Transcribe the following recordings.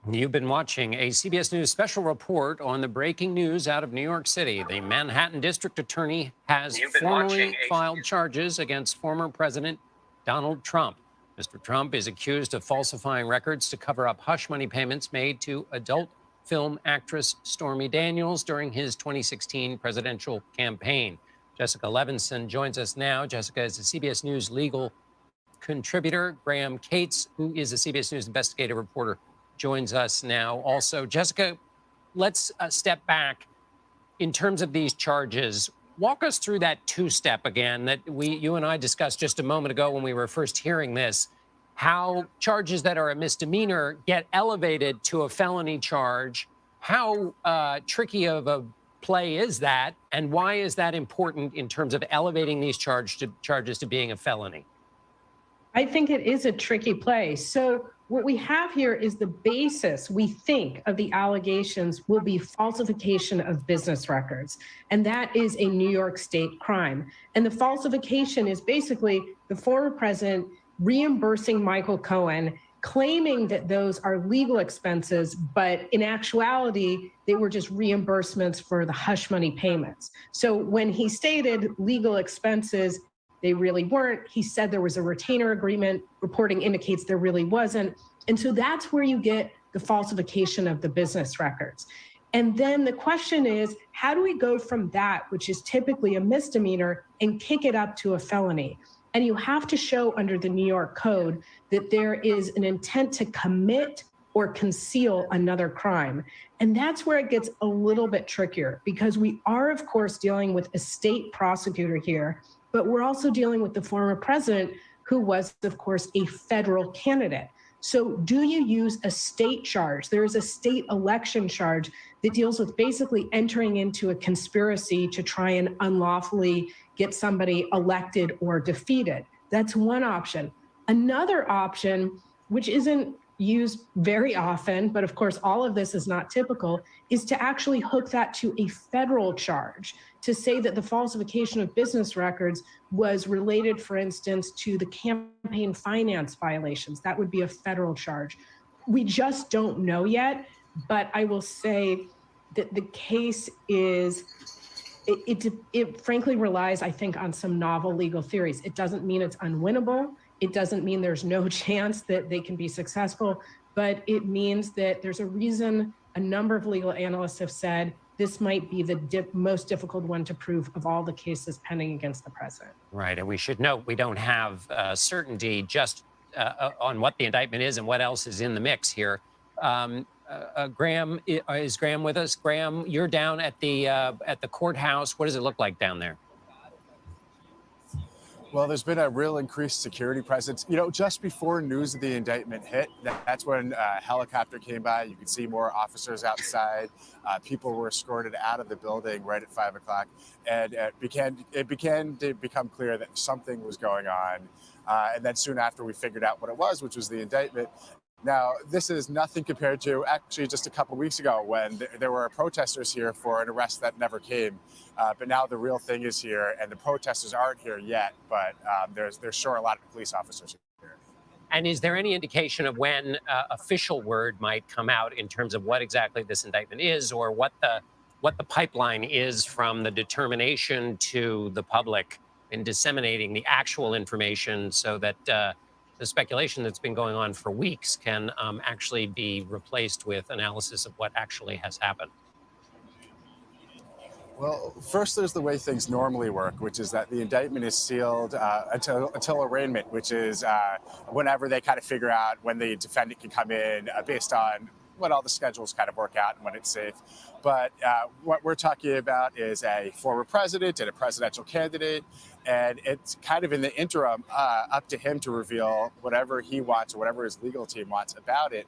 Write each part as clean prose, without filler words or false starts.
You've been watching a CBS News special report on the breaking news out of New York City. The Manhattan District Attorney has formally filed charges against former President Donald Trump. Mr. Trump is accused of falsifying records to cover up hush money payments made to adult film actress Stormy Daniels during his 2016 presidential campaign. Jessica Levinson joins us now. Jessica is a CBS News legal contributor. Graham Cates, who is a CBS News investigative reporter, joins us now also. Jessica, let's step back. In terms of these charges, walk us through that two-step again that you and I discussed just a moment ago when we were first hearing this, how charges that are a misdemeanor get elevated to a felony charge. How tricky of a play is that, and why is that important in terms of elevating these charges to being a felony? I think it is a tricky play. So what we have here is the basis, we think, of the allegations will be falsification of business records. And that is a New York State crime. And the falsification is basically the former president reimbursing Michael Cohen, claiming that those are legal expenses, but in actuality, they were just reimbursements for the hush money payments. So when he stated legal expenses, they really weren't. He said there was a retainer agreement. Reporting indicates there really wasn't. And so that's where you get the falsification of the business records. And then the question is, how do we go from that, which is typically a misdemeanor, and kick it up to a felony? And you have to show under the New York Code that there is an intent to commit or conceal another crime. And that's where it gets a little bit trickier, because we are, of course, dealing with a state prosecutor here, but we're also dealing with the former president, who was, of course, a federal candidate. So do you use a state charge? There is a state election charge that deals with basically entering into a conspiracy to try and unlawfully get somebody elected or defeated. That's one option. Another option, which isn't used very often, but of course all of this is not typical, is to actually hook that to a federal charge, to say that the falsification of business records was related, for instance, to the campaign finance violations. That would be a federal charge. We just don't know yet, but I will say that the case is, it frankly relies, I think, on some novel legal theories. It doesn't mean it's unwinnable. It doesn't mean there's no chance that they can be successful, but it means that there's a reason a number of legal analysts have said this might be the most difficult one to prove of all the cases pending against the president. Right, and we should note we don't have certainty just on what the indictment is and what else is in the mix here. Graham, is Graham with us? Graham, you're down at the courthouse. What does it look like down there? Well, there's been a real increased security presence. You know, just before news of the indictment hit, that's when a helicopter came by. You could see more officers outside. People were escorted out of the building right at 5 o'clock. And it began to become clear that something was going on. And then soon after, we figured out what it was, which was the indictment. Now, this is nothing compared to actually just a couple weeks ago when there were protesters here for an arrest that never came. But now the real thing is here, and the protesters aren't here yet, but there's sure a lot of police officers here. And is there any indication of when official word might come out in terms of what exactly this indictment is, or what the pipeline is from the determination to the public in disseminating the actual information so that the speculation that's been going on for weeks can actually be replaced with analysis of what actually has happened? Well, first, there's the way things normally work, which is that the indictment is sealed until arraignment, which is whenever they kind of figure out when the defendant can come in based on when all the schedules kind of work out and when it's safe. But what we're talking about is a former president and a presidential candidate, and it's kind of in the interim up to him to reveal whatever he wants or whatever his legal team wants about it,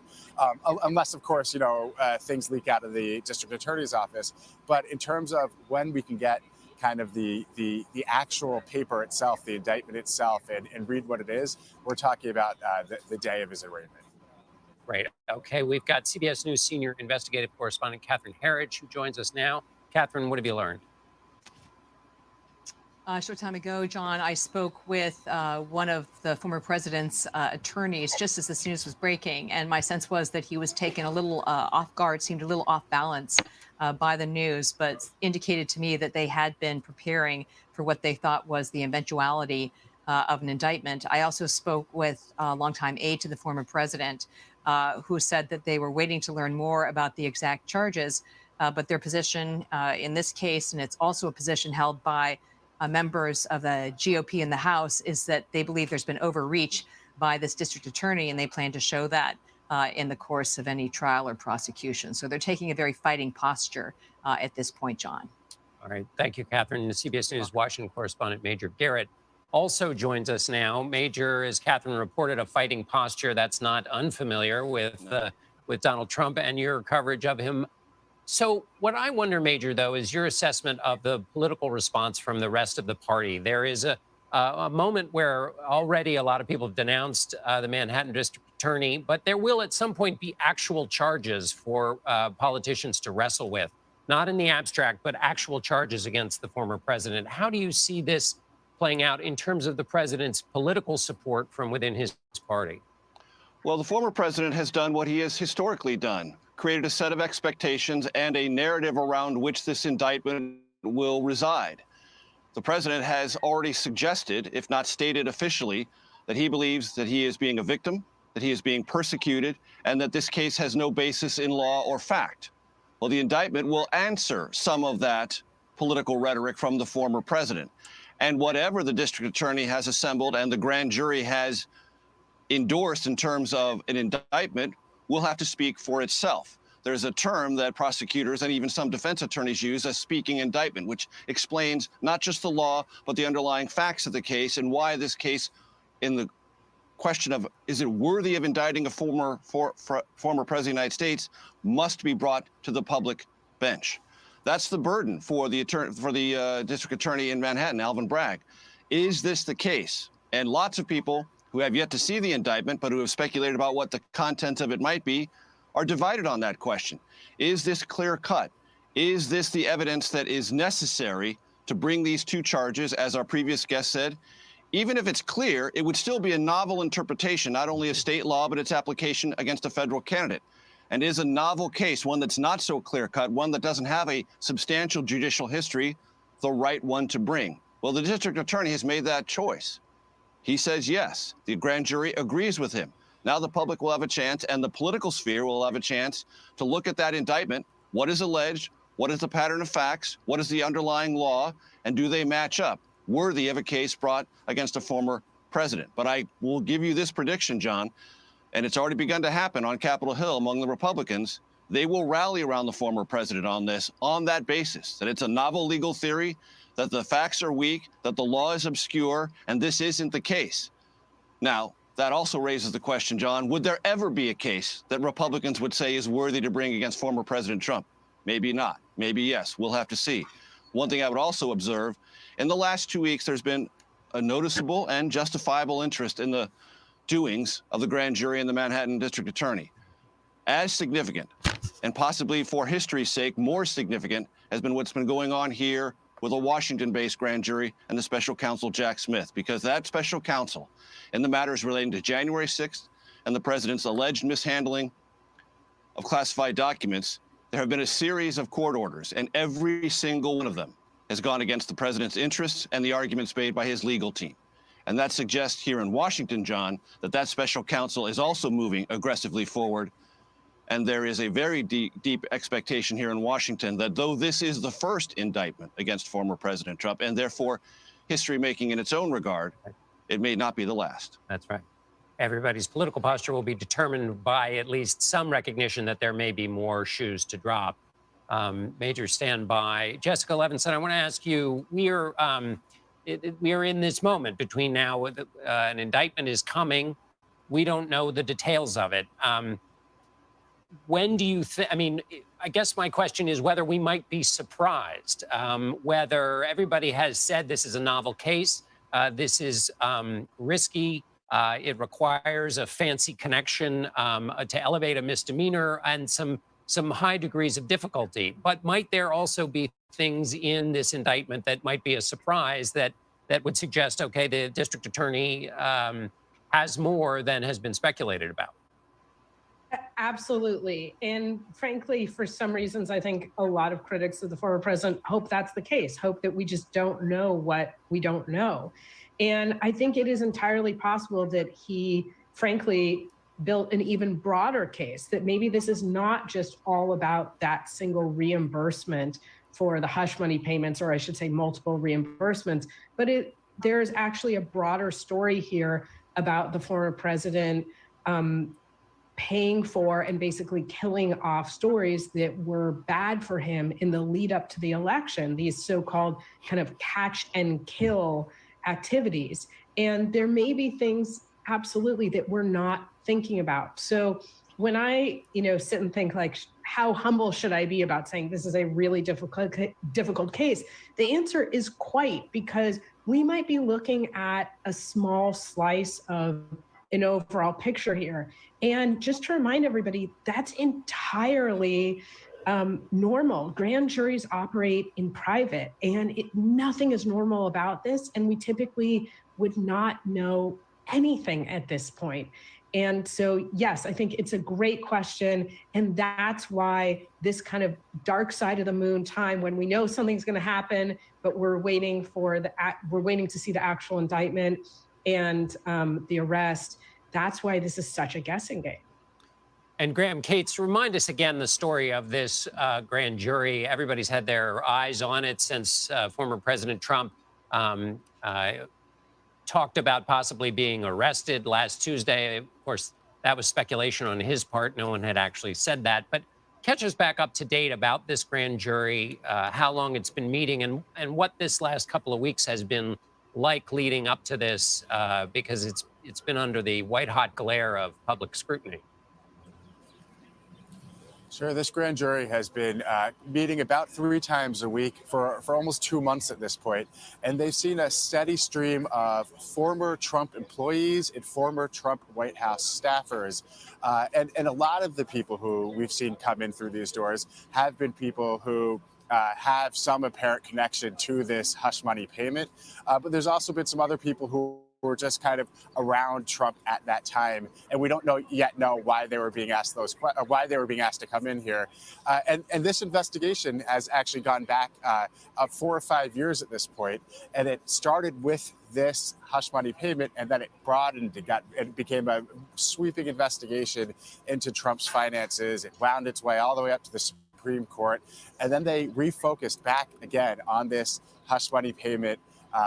unless, of course, you know, things leak out of the district attorney's office. But in terms of when we can get kind of the actual paper itself, the indictment itself, and read what it is, we're talking about the day of his arraignment. Right. Okay. We've got CBS News senior investigative correspondent Catherine Herridge, who joins us now. Catherine, what have you learned? A short time ago, John, I spoke with one of the former president's attorneys just as this news was breaking, and my sense was that he was taken a little off guard, seemed a little off balance by the news, but indicated to me that they had been preparing for what they thought was the eventuality of an indictment. I also spoke with a longtime aide to the former president who said that they were waiting to learn more about the exact charges, but their position in this case, and it's also a position held by members of the GOP in the House, is that they believe there's been overreach by this district attorney, and they plan to show that in the course of any trial or prosecution. So they're taking a very fighting posture at this point, John. All right. Thank you, Catherine. The CBS News Washington correspondent Major Garrett also joins us now. Major, as Catherine reported, a fighting posture that's not unfamiliar with Donald Trump and your coverage of him. So what I wonder, Major, though, is your assessment of the political response from the rest of the party. There is a moment where already a lot of people have denounced the Manhattan District Attorney, but there will at some point be actual charges for politicians to wrestle with, not in the abstract, but actual charges against the former president. How do you see this playing out in terms of the president's political support from within his party? Well, the former president has done what he has historically done, created a set of expectations and a narrative around which this indictment will reside. The president has already suggested, if not stated officially, that he believes that he is being a victim, that he is being persecuted, and that this case has no basis in law or fact. Well, the indictment will answer some of that political rhetoric from the former president. And whatever the district attorney has assembled and the grand jury has endorsed in terms of an indictment will have to speak for itself. There's a term that prosecutors and even some defense attorneys use as speaking indictment, which explains not just the law, but the underlying facts of the case and why this case, in the question of is it worthy of indicting a former president of the United States, must be brought to the public bench. That's the burden for the district attorney in Manhattan, Alvin Bragg. Is this the case? And lots of people who have yet to see the indictment, but who have speculated about what the content of it might be, are divided on that question. Is this clear cut? Is this the evidence that is necessary to bring these two charges, as our previous guest said? Even if it's clear, it would still be a novel interpretation, not only of state law, but its application against a federal candidate. And is a novel case, one that's not so clear cut, one that doesn't have a substantial judicial history, the right one to bring? Well, the district attorney has made that choice. He says yes. The grand jury agrees with him. Now the public will have a chance, and the political sphere will have a chance to look at that indictment. What is alleged? What is the pattern of facts? What is the underlying law? And do they match up, worthy of a case brought against a former president? But I will give you this prediction, John, and it's already begun to happen on Capitol Hill among the Republicans. They will rally around the former president on this, on that basis, that it's a novel legal theory, that the facts are weak, that the law is obscure, and this isn't the case. Now, that also raises the question, John, would there ever be a case that Republicans would say is worthy to bring against former President Trump? Maybe not. Maybe yes. We'll have to see. One thing I would also observe, in the last 2 weeks, there's been a noticeable and justifiable interest in the doings of the grand jury and the Manhattan District Attorney. As significant, and possibly for history's sake, more significant, has been what's been going on here with a Washington-based grand jury and the special counsel Jack Smith, because that special counsel in the matters relating to January 6th and the president's alleged mishandling of classified documents, there have been a series of court orders, and every single one of them has gone against the president's interests and the arguments made by his legal team. And that suggests here in Washington, John, that that special counsel is also moving aggressively forward. And there is a very deep expectation here in Washington that though this is the first indictment against former President Trump, and therefore history-making in its own regard, it may not be the last. That's right. Everybody's political posture will be determined by at least some recognition that there may be more shoes to drop. Major, stand by. Jessica Levinson, I want to ask you, we are in this moment between now, an indictment is coming. We don't know the details of it. When do you think, I mean, I guess my question is whether we might be surprised, whether everybody has said this is a novel case, this is risky, it requires a fancy connection to elevate a misdemeanor and some some high degrees of difficulty. But might there also be things in this indictment that might be a surprise that would suggest, okay, the district attorney has more than has been speculated about? Absolutely. And frankly, for some reasons, I think a lot of critics of the former president hope that's the case, hope that we just don't know what we don't know. And I think it is entirely possible that he, frankly, built an even broader case that maybe this is not just all about that single reimbursement for the hush money payments, or I should say multiple reimbursements, but there's actually a broader story here about the former president paying for and basically killing off stories that were bad for him in the lead up to the election, these so-called kind of catch and kill activities. And there may be things absolutely that we're not thinking about. So when I, sit and think like, how humble should I be about saying this is a really difficult case? The answer is quite, because we might be looking at a small slice of an overall picture here. And just to remind everybody, that's entirely normal. Grand juries operate in private, and nothing is normal about this. And we typically would not know anything at this point. And so, yes, I think it's a great question. And that's why this kind of dark side of the moon time, when we know something's going to happen, but we're waiting to see the actual indictment and the arrest. That's why this is such a guessing game. And Graham Cates, remind us again the story of this grand jury. Everybody's had their eyes on it since former President Trump talked about possibly being arrested last Tuesday. Of course, that was speculation on his part. No one had actually said that. But catch us back up to date about this grand jury, how long it's been meeting, and what this last couple of weeks has been like leading up to this, because it's been under the white-hot glare of public scrutiny. Sure. This grand jury has been meeting about 3 times a week for almost 2 months at this point. And they've seen a steady stream of former Trump employees and former Trump White House staffers. And a lot of the people who we've seen come in through these doors have been people who have some apparent connection to this hush money payment. But there's also been some other people who were just kind of around Trump at that time, and we don't know why they were being asked why they were being asked to come in here. And this investigation has actually gone back 4 or 5 years at this point, and it started with this hush money payment, and then it broadened. It became a sweeping investigation into Trump's finances. It wound its way all the way up to the Supreme Court, and then they refocused back again on this hush money payment,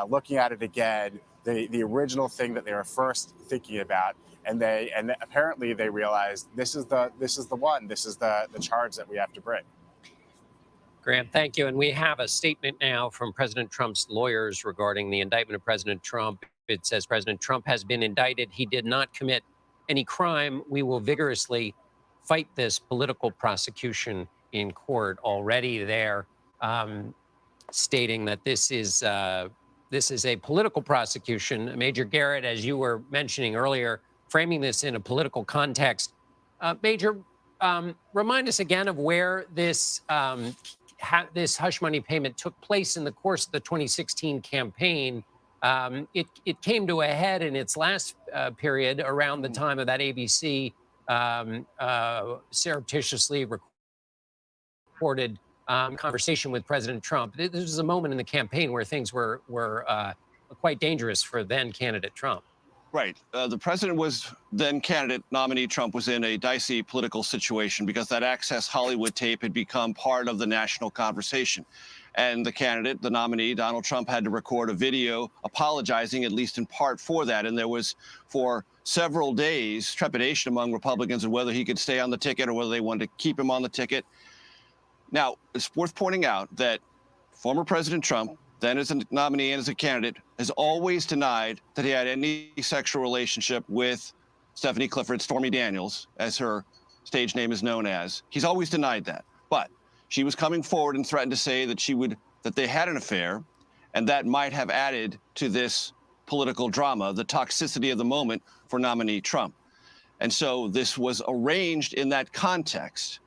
looking at it again. The original thing that they were first thinking about, and apparently they realized this is the charge that we have to bring. Graham, thank you. And we have a statement now from President Trump's lawyers regarding the indictment of President Trump. It says President Trump has been indicted. He did not commit any crime. We will vigorously fight this political prosecution in court. Already there, stating that this is a political prosecution. Major Garrett, as you were mentioning earlier, framing this in a political context. Major, remind us again of where this hush money payment took place in the course of the 2016 campaign. It came to a head in its last period around the time of that ABC surreptitiously recorded conversation with President Trump. This was a moment in the campaign where things were quite dangerous for then candidate Trump. Right. The president was then candidate nominee Trump was in a dicey political situation because that Access Hollywood tape had become part of the national conversation. And the candidate, the nominee, Donald Trump, had to record a video apologizing, at least in part, for that. And there was, for several days, trepidation among Republicans of whether he could stay on the ticket or whether they wanted to keep him on the ticket. Now, it's worth pointing out that former President Trump, then as a nominee and as a candidate, has always denied that he had any sexual relationship with Stephanie Clifford, Stormy Daniels, as her stage name is known as. He's always denied that. But she was coming forward and threatened to say that they had an affair, and that might have added to this political drama, the toxicity of the moment for nominee Trump. And so this was arranged in that context,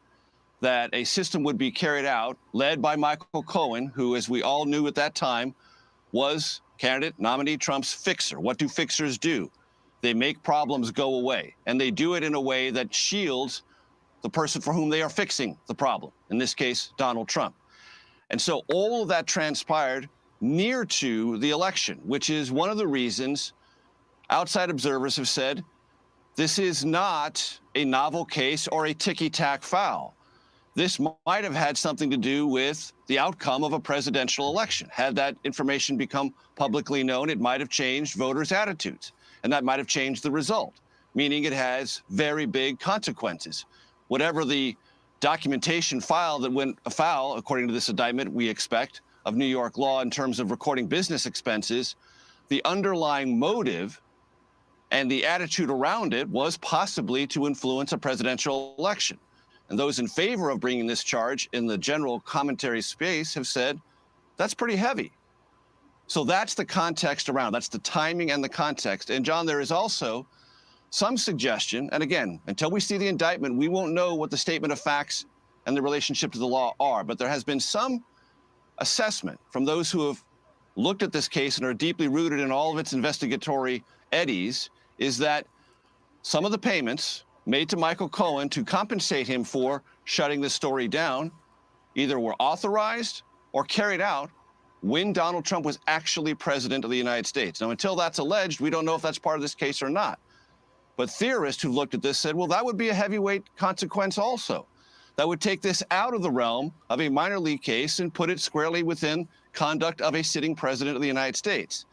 that a system would be carried out led by Michael Cohen, who, as we all knew at that time, was candidate nominee Trump's fixer. What do fixers do? They make problems go away, and they do it in a way that shields the person for whom they are fixing the problem, in this case, Donald Trump. And so all of that transpired near to the election, which is one of the reasons outside observers have said this is not a novel case or a ticky-tack foul. This might have had something to do with the outcome of a presidential election. Had that information become publicly known, it might have changed voters' attitudes, and that might have changed the result, meaning it has very big consequences. Whatever the documentation file that went afoul, according to this indictment, we expect, of New York law in terms of recording business expenses, the underlying motive and the attitude around it was possibly to influence a presidential election. And those in favor of bringing this charge in the general commentary space have said, that's pretty heavy. So that's the context around, that's the timing and the context. And John, there is also some suggestion, and again, until we see the indictment, we won't know what the statement of facts and the relationship to the law are, but there has been some assessment from those who have looked at this case and are deeply rooted in all of its investigatory eddies, is that some of the payments made to Michael Cohen to compensate him for shutting this story down either were authorized or carried out when Donald Trump was actually president of the United States. Now, until that's alleged, we don't know if that's part of this case or not. But theorists who looked at this said, well, that would be a heavyweight consequence also. That would take this out of the realm of a minor league case and put it squarely within conduct of a sitting president of the United States.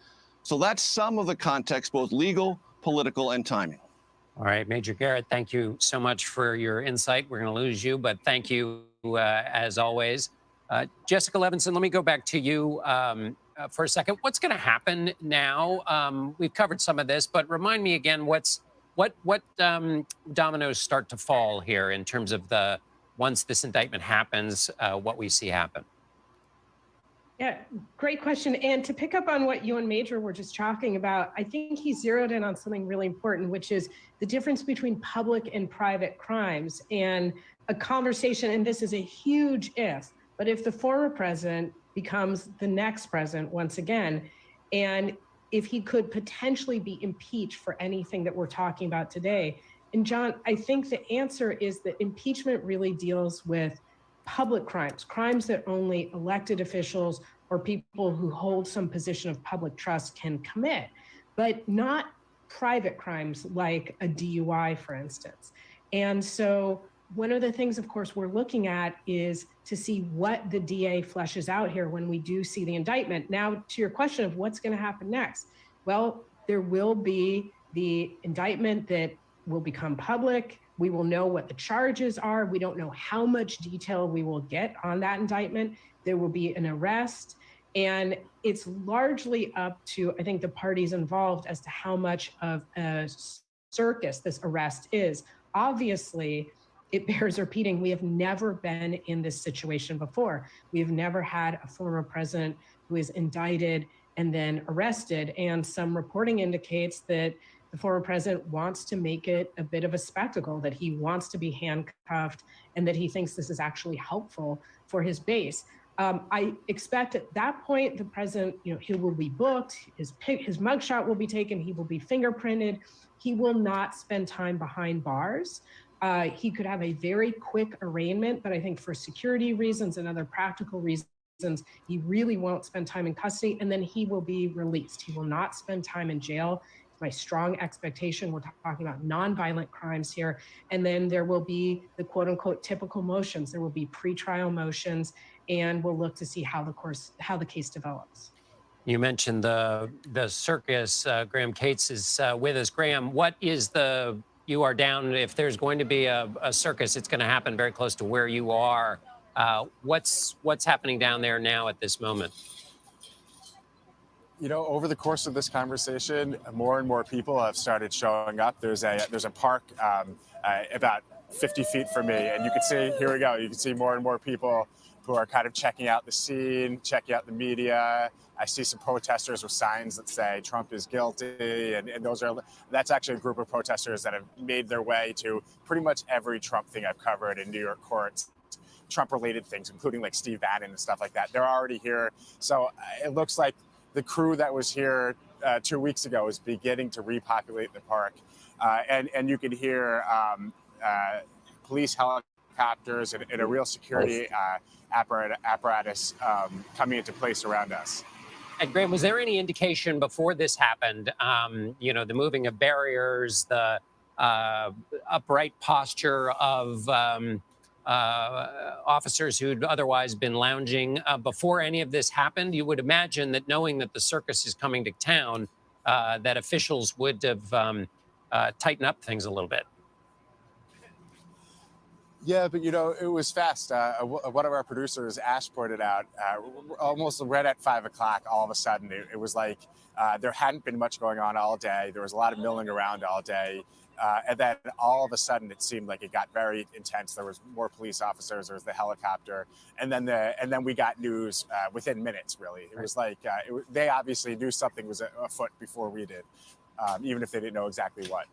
So that's some of the context, both legal, political, and timing. All right, Major Garrett, thank you so much for your insight. We're going to lose you, but thank you as always. Jessica Levinson, let me go back to you for a second. What's going to happen now? We've covered some of this, but remind me again, what dominoes start to fall here in terms of once this indictment happens, what we see happen? Yeah, great question. And to pick up on what you and Major were just talking about, I think he zeroed in on something really important, which is the difference between public and private crimes, and a conversation, and this is a huge if, but if the former president becomes the next president once again, and if he could potentially be impeached for anything that we're talking about today. And John, I think the answer is that impeachment really deals with public crimes, crimes that only elected officials or people who hold some position of public trust can commit, but not private crimes like a DUI, for instance. And so one of the things, of course, we're looking at is to see what the DA fleshes out here when we do see the indictment. Now, to your question of what's going to happen next, well, there will be the indictment that will become public. We will know what the charges are. We don't know how much detail we will get on that indictment. There will be an arrest. And it's largely up to, I think, the parties involved as to how much of a circus this arrest is. Obviously, it bears repeating, we have never been in this situation before. We have never had a former president who is indicted and then arrested. And some reporting indicates that the former president wants to make it a bit of a spectacle, that he wants to be handcuffed, and that he thinks this is actually helpful for his base. I expect at that point, the president, he will be booked, his mugshot will be taken, he will be fingerprinted. He will not spend time behind bars. He could have a very quick arraignment, but I think for security reasons and other practical reasons, he really won't spend time in custody, and then he will be released. He will not spend time in jail. It's my strong expectation. We're talking about nonviolent crimes here. And then there will be the quote unquote typical motions. There will be pretrial motions, and we'll look to see how the case develops. You mentioned the circus. Graham Cates is with us. Graham, what is you are down, if there's going to be a circus, it's going to happen very close to where you are. What's happening down there now at this moment? Over the course of this conversation, more and more people have started showing up. There's a park about 50 feet from me, and you can see, here we go, you can see more and more people who are kind of checking out the scene, checking out the media. I see some protesters with signs that say Trump is guilty, and that's actually a group of protesters that have made their way to pretty much every Trump thing I've covered in New York courts Trump-related things, including like Steve Bannon and stuff like that. They're already here. So it looks like the crew that was here 2 weeks ago is beginning to repopulate the park. And you can hear police helicopters and a real security apparatus coming into place around us. And Graham, was there any indication before this happened, the moving of barriers, the upright posture of officers who'd otherwise been lounging before any of this happened? You would imagine that knowing that the circus is coming to town, that officials would have tightened up things a little bit. Yeah, but it was fast. One of our producers, Ash, pointed out almost right at 5 o'clock, all of a sudden, it was like there hadn't been much going on all day. There was a lot of milling around all day. And then all of a sudden, it seemed like it got very intense. There was more police officers. There was the helicopter, and then we got news within minutes. Really, it was like they obviously knew something was afoot before we did, even if they didn't know exactly what.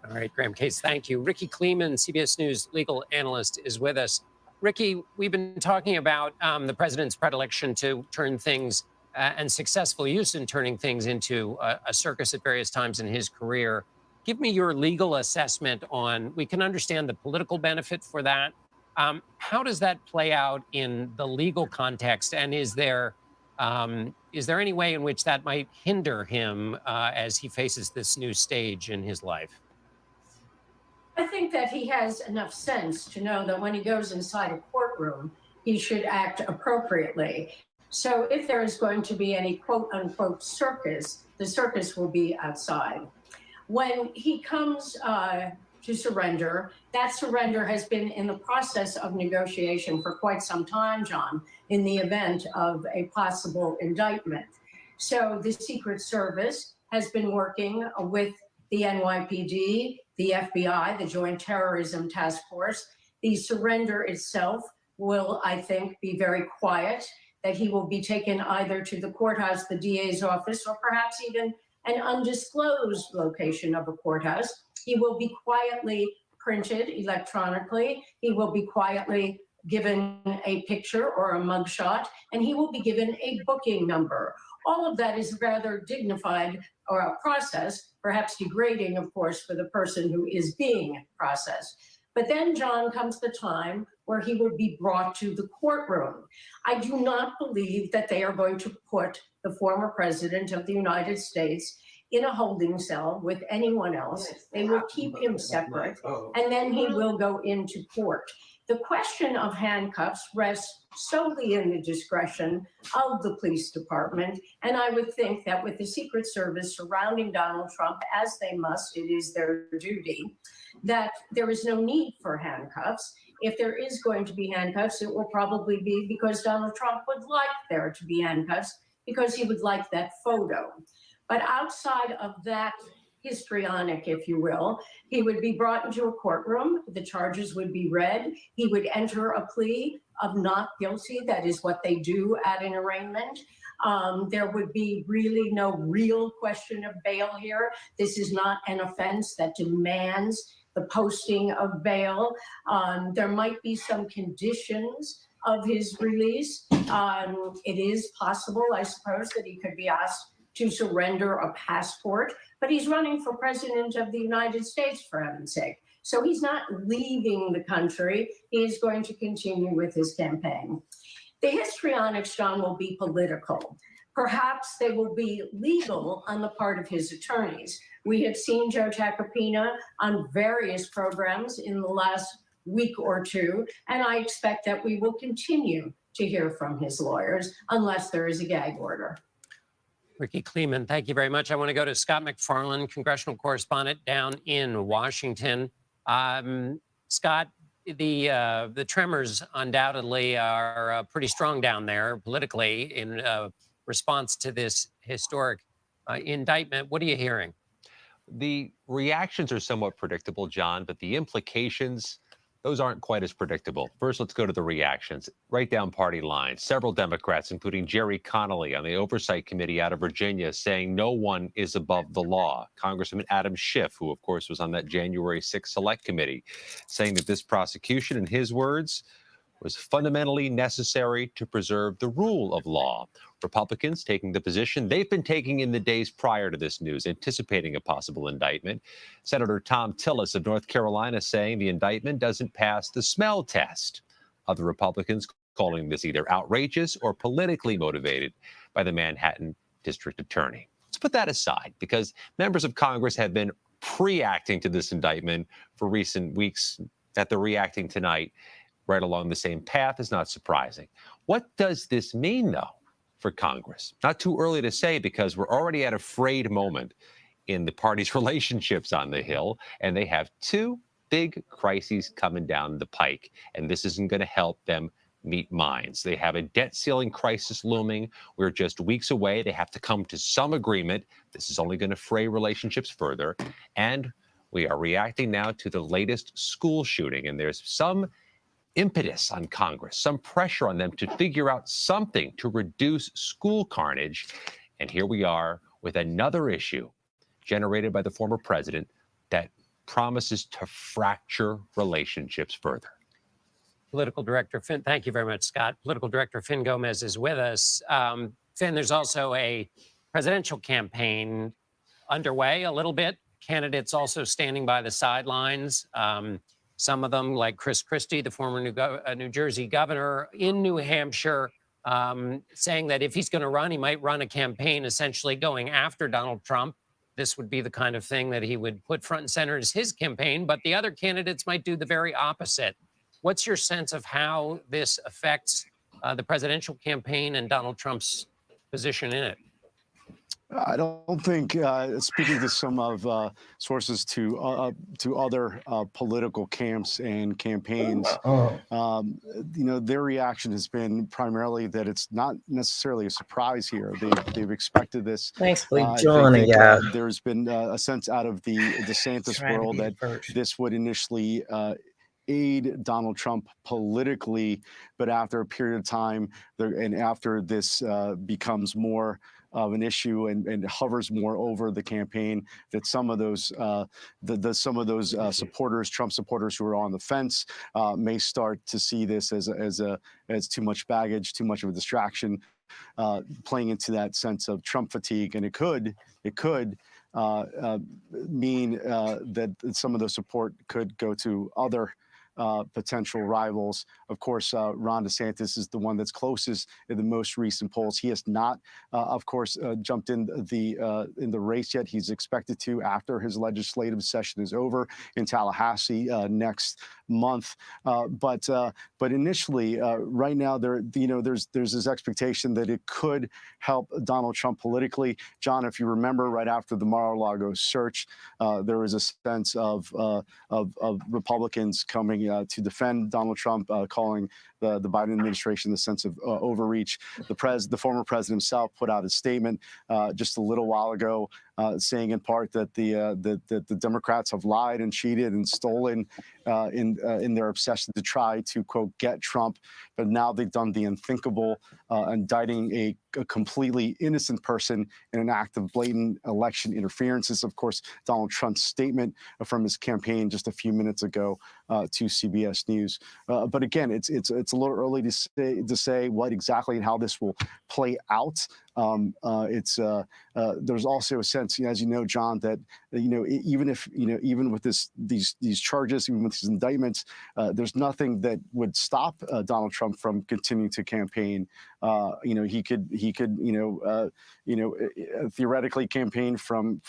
All right, Graham Case, thank you. Ricky Kleeman, CBS News legal analyst, is with us. Ricky, we've been talking about the president's predilection to turn things and successful use in turning things into a circus at various times in his career. Give me your legal assessment on, we can understand the political benefit for that. How does that play out in the legal context? And is there any way in which that might hinder him as he faces this new stage in his life? I think that he has enough sense to know that when he goes inside a courtroom, he should act appropriately. So if there is going to be any quote unquote circus, the circus will be outside. When he comes to surrender, that surrender has been in the process of negotiation for quite some time, John, in the event of a possible indictment. So the Secret Service has been working with the NYPD, the FBI, the Joint Terrorism Task Force. The surrender itself will, I think, be very quiet, that he will be taken either to the courthouse, the DA's office, or perhaps even an undisclosed location of a courthouse. He will be quietly printed electronically. He will be quietly given a picture or a mugshot, and he will be given a booking number. All of that is rather dignified or a process, perhaps degrading, of course, for the person who is being processed. But then, John, comes the time where he will be brought to the courtroom. I do not believe that they are going to put the former president of the United States in a holding cell with anyone else. They will keep him separate, and then he will go into court. The question of handcuffs rests solely in the discretion of the police department. And I would think that with the Secret Service surrounding Donald Trump, as they must, it is their duty, that there is no need for handcuffs. If there is going to be handcuffs, it will probably be because Donald Trump would like there to be handcuffs, because he would like that photo. But outside of that histrionic, if you will, he would be brought into a courtroom, the charges would be read, he would enter a plea of not guilty. That is what they do at an arraignment. There would be really no real question of bail here. This is not an offense that demands the posting of bail. There might be some conditions of his release. It is possible, I suppose, that he could be asked to surrender a passport, but he's running for president of the United States, for heaven's sake. So he's not leaving the country. He is going to continue with his campaign. The histrionics, John, will be political. Perhaps they will be legal on the part of his attorneys. We have seen Joe Tacopina on various programs in the last week or two, and I expect that we will continue to hear from his lawyers unless there is a gag order. Ricky Kleeman, thank you very much. I want to go to Scott McFarland, congressional correspondent down in Washington. Scott, the tremors undoubtedly are pretty strong down there politically in response to this historic indictment. What are you hearing? The reactions are somewhat predictable, John, but the implications, those aren't quite as predictable. First, let's go to the reactions. Right down party lines. Several Democrats, including Jerry Connolly on the Oversight Committee out of Virginia, saying no one is above the law. Congressman Adam Schiff, who, of course, was on that January 6th Select Committee, saying that this prosecution, in his words, was fundamentally necessary to preserve the rule of law. Republicans taking the position they've been taking in the days prior to this news, anticipating a possible indictment. Senator Tom Tillis of North Carolina saying the indictment doesn't pass the smell test. Other Republicans calling this either outrageous or politically motivated by the Manhattan District Attorney. Let's put that aside, because members of Congress have been pre-acting to this indictment for recent weeks. That they're reacting tonight right along the same path is not surprising. What does this mean, though, for Congress? Not too early to say, because we're already at a frayed moment in the parties' relationships on the Hill, and they have two big crises coming down the pike, and this isn't going to help them meet minds. They have a debt ceiling crisis looming. We're just weeks away. They have to come to some agreement. This is only going to fray relationships further. And we are reacting now to the latest school shooting, and there's some impetus on Congress, some pressure on them to figure out something to reduce school carnage. And here we are with another issue generated by the former president that promises to fracture relationships further. Political Director Finn, thank you very much, Scott. Political Director Finn Gomez is with us. Finn, there's also a presidential campaign underway a little bit. Candidates also standing by the sidelines. Some of them, like Chris Christie, the former New Jersey governor, in New Hampshire, saying that if he's going to run, he might run a campaign essentially going after Donald Trump. This would be the kind of thing that he would put front and center as his campaign, but the other candidates might do the very opposite. What's your sense of how this affects the presidential campaign and Donald Trump's position in it? I don't think, speaking to some of sources to other political camps and campaigns, their reaction has been primarily that it's not necessarily a surprise here. They've expected this. Thanks for joining us. There's been a sense out of the DeSantis world that this would initially aid Donald Trump politically, but after a period of time, and after this becomes more of an issue and hovers more over the campaign, that some of those supporters, Trump supporters who are on the fence, may start to see this as too much baggage, too much of a distraction, playing into that sense of Trump fatigue, and it could mean that some of the support could go to other potential rivals. Of course, Ron DeSantis is the one that's closest in the most recent polls. He has not, of course, jumped in the race yet. He's expected to after his legislative session is over in Tallahassee next month. But initially, right now, there's this expectation that it could help Donald Trump politically. John, if you remember, right after the Mar-a-Lago search, there was a sense of Republicans coming to defend Donald Trump, calling the Biden administration the sense of overreach. The former president himself put out a statement just a little while ago, saying in part that the Democrats have lied and cheated and stolen in their obsession to try to, quote, get Trump. But now they've done the unthinkable, indicting a completely innocent person in an act of blatant election interference. This is, of course, Donald Trump's statement from his campaign just a few minutes ago to CBS News. But again, it's a little early to say what exactly and how this will play out. There's also a sense, as you know, John, that even with these charges, even with these indictments, there's nothing that would stop Donald Trump from continuing to campaign. He could theoretically campaign from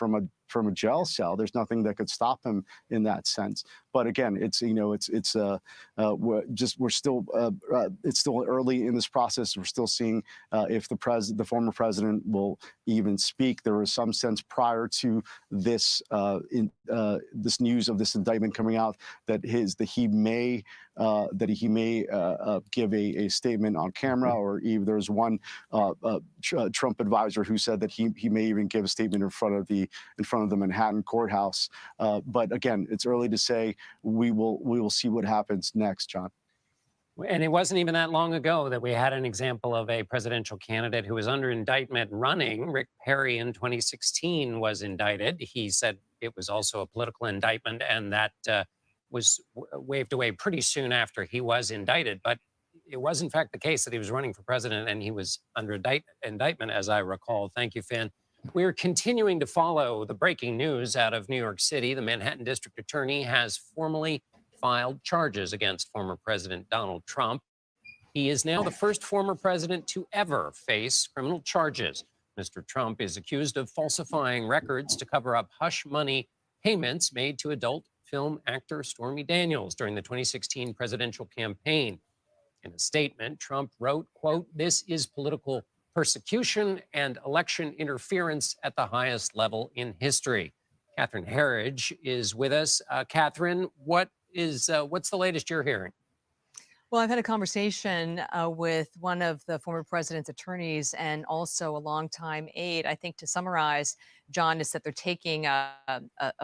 a jail cell. There's nothing that could stop him in that sense. But again, it's still early in this process. We're still seeing if the former president will even speak. There was some sense prior to this this news of this indictment coming out that he may give a statement on camera, or even there was one Trump advisor who said that he may even give a statement in front of the Manhattan courthouse. But again, it's early to say. We will see what happens next, John. And it wasn't even that long ago that we had an example of a presidential candidate who was under indictment running. Rick Perry in 2016 was indicted. He said it was also a political indictment, and that was waved away pretty soon after he was indicted. But it was in fact the case that he was running for president and he was under indictment, as I recall. Thank you, Finn. We're continuing to follow the breaking news out of New York City. The Manhattan District Attorney has formally filed charges against former President Donald Trump. He is now the first former president to ever face criminal charges. Mr. Trump is accused of falsifying records to cover up hush money payments made to adult film actor Stormy Daniels during the 2016 presidential campaign. In a statement, Trump wrote, quote, "This is political persecution and election interference at the highest level in history." Catherine Herridge is with us. Catherine, what's the latest you're hearing? Well, I've had a conversation with one of the former president's attorneys and also a longtime aide. I think to summarize, John, is that they're taking a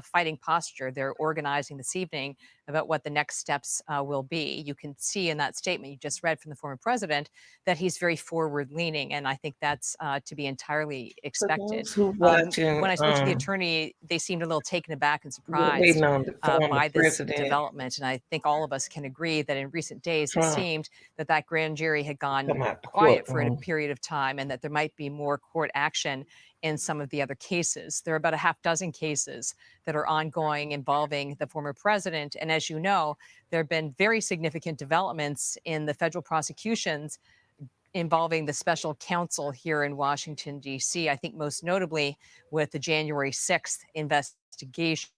fighting posture. They're organizing this evening about what the next steps will be. You can see in that statement you just read from the former president that he's very forward leaning. And I think that's to be entirely expected. When I spoke to the attorney, they seemed a little taken aback and surprised by this development. And I think all of us can agree that in recent days, it seemed that that grand jury had gone quiet for a period of time and that there might be more court action in some of the other cases. There are about a half dozen cases that are ongoing involving the former president. And as you know, there have been very significant developments in the federal prosecutions involving the special counsel here in Washington, D.C., I think most notably with the January 6th investigation.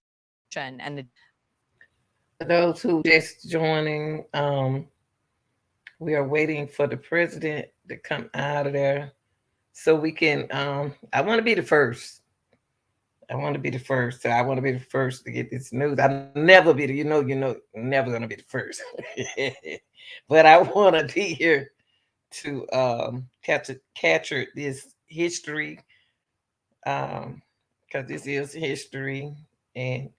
And for those who just joining, we are waiting for the president to come out of there so we can, I want to be the first. I want to be the first. So I want to be the first to get this news. I'll never be the, never going to be the first. But I want to be here to capture this history, because this is history, and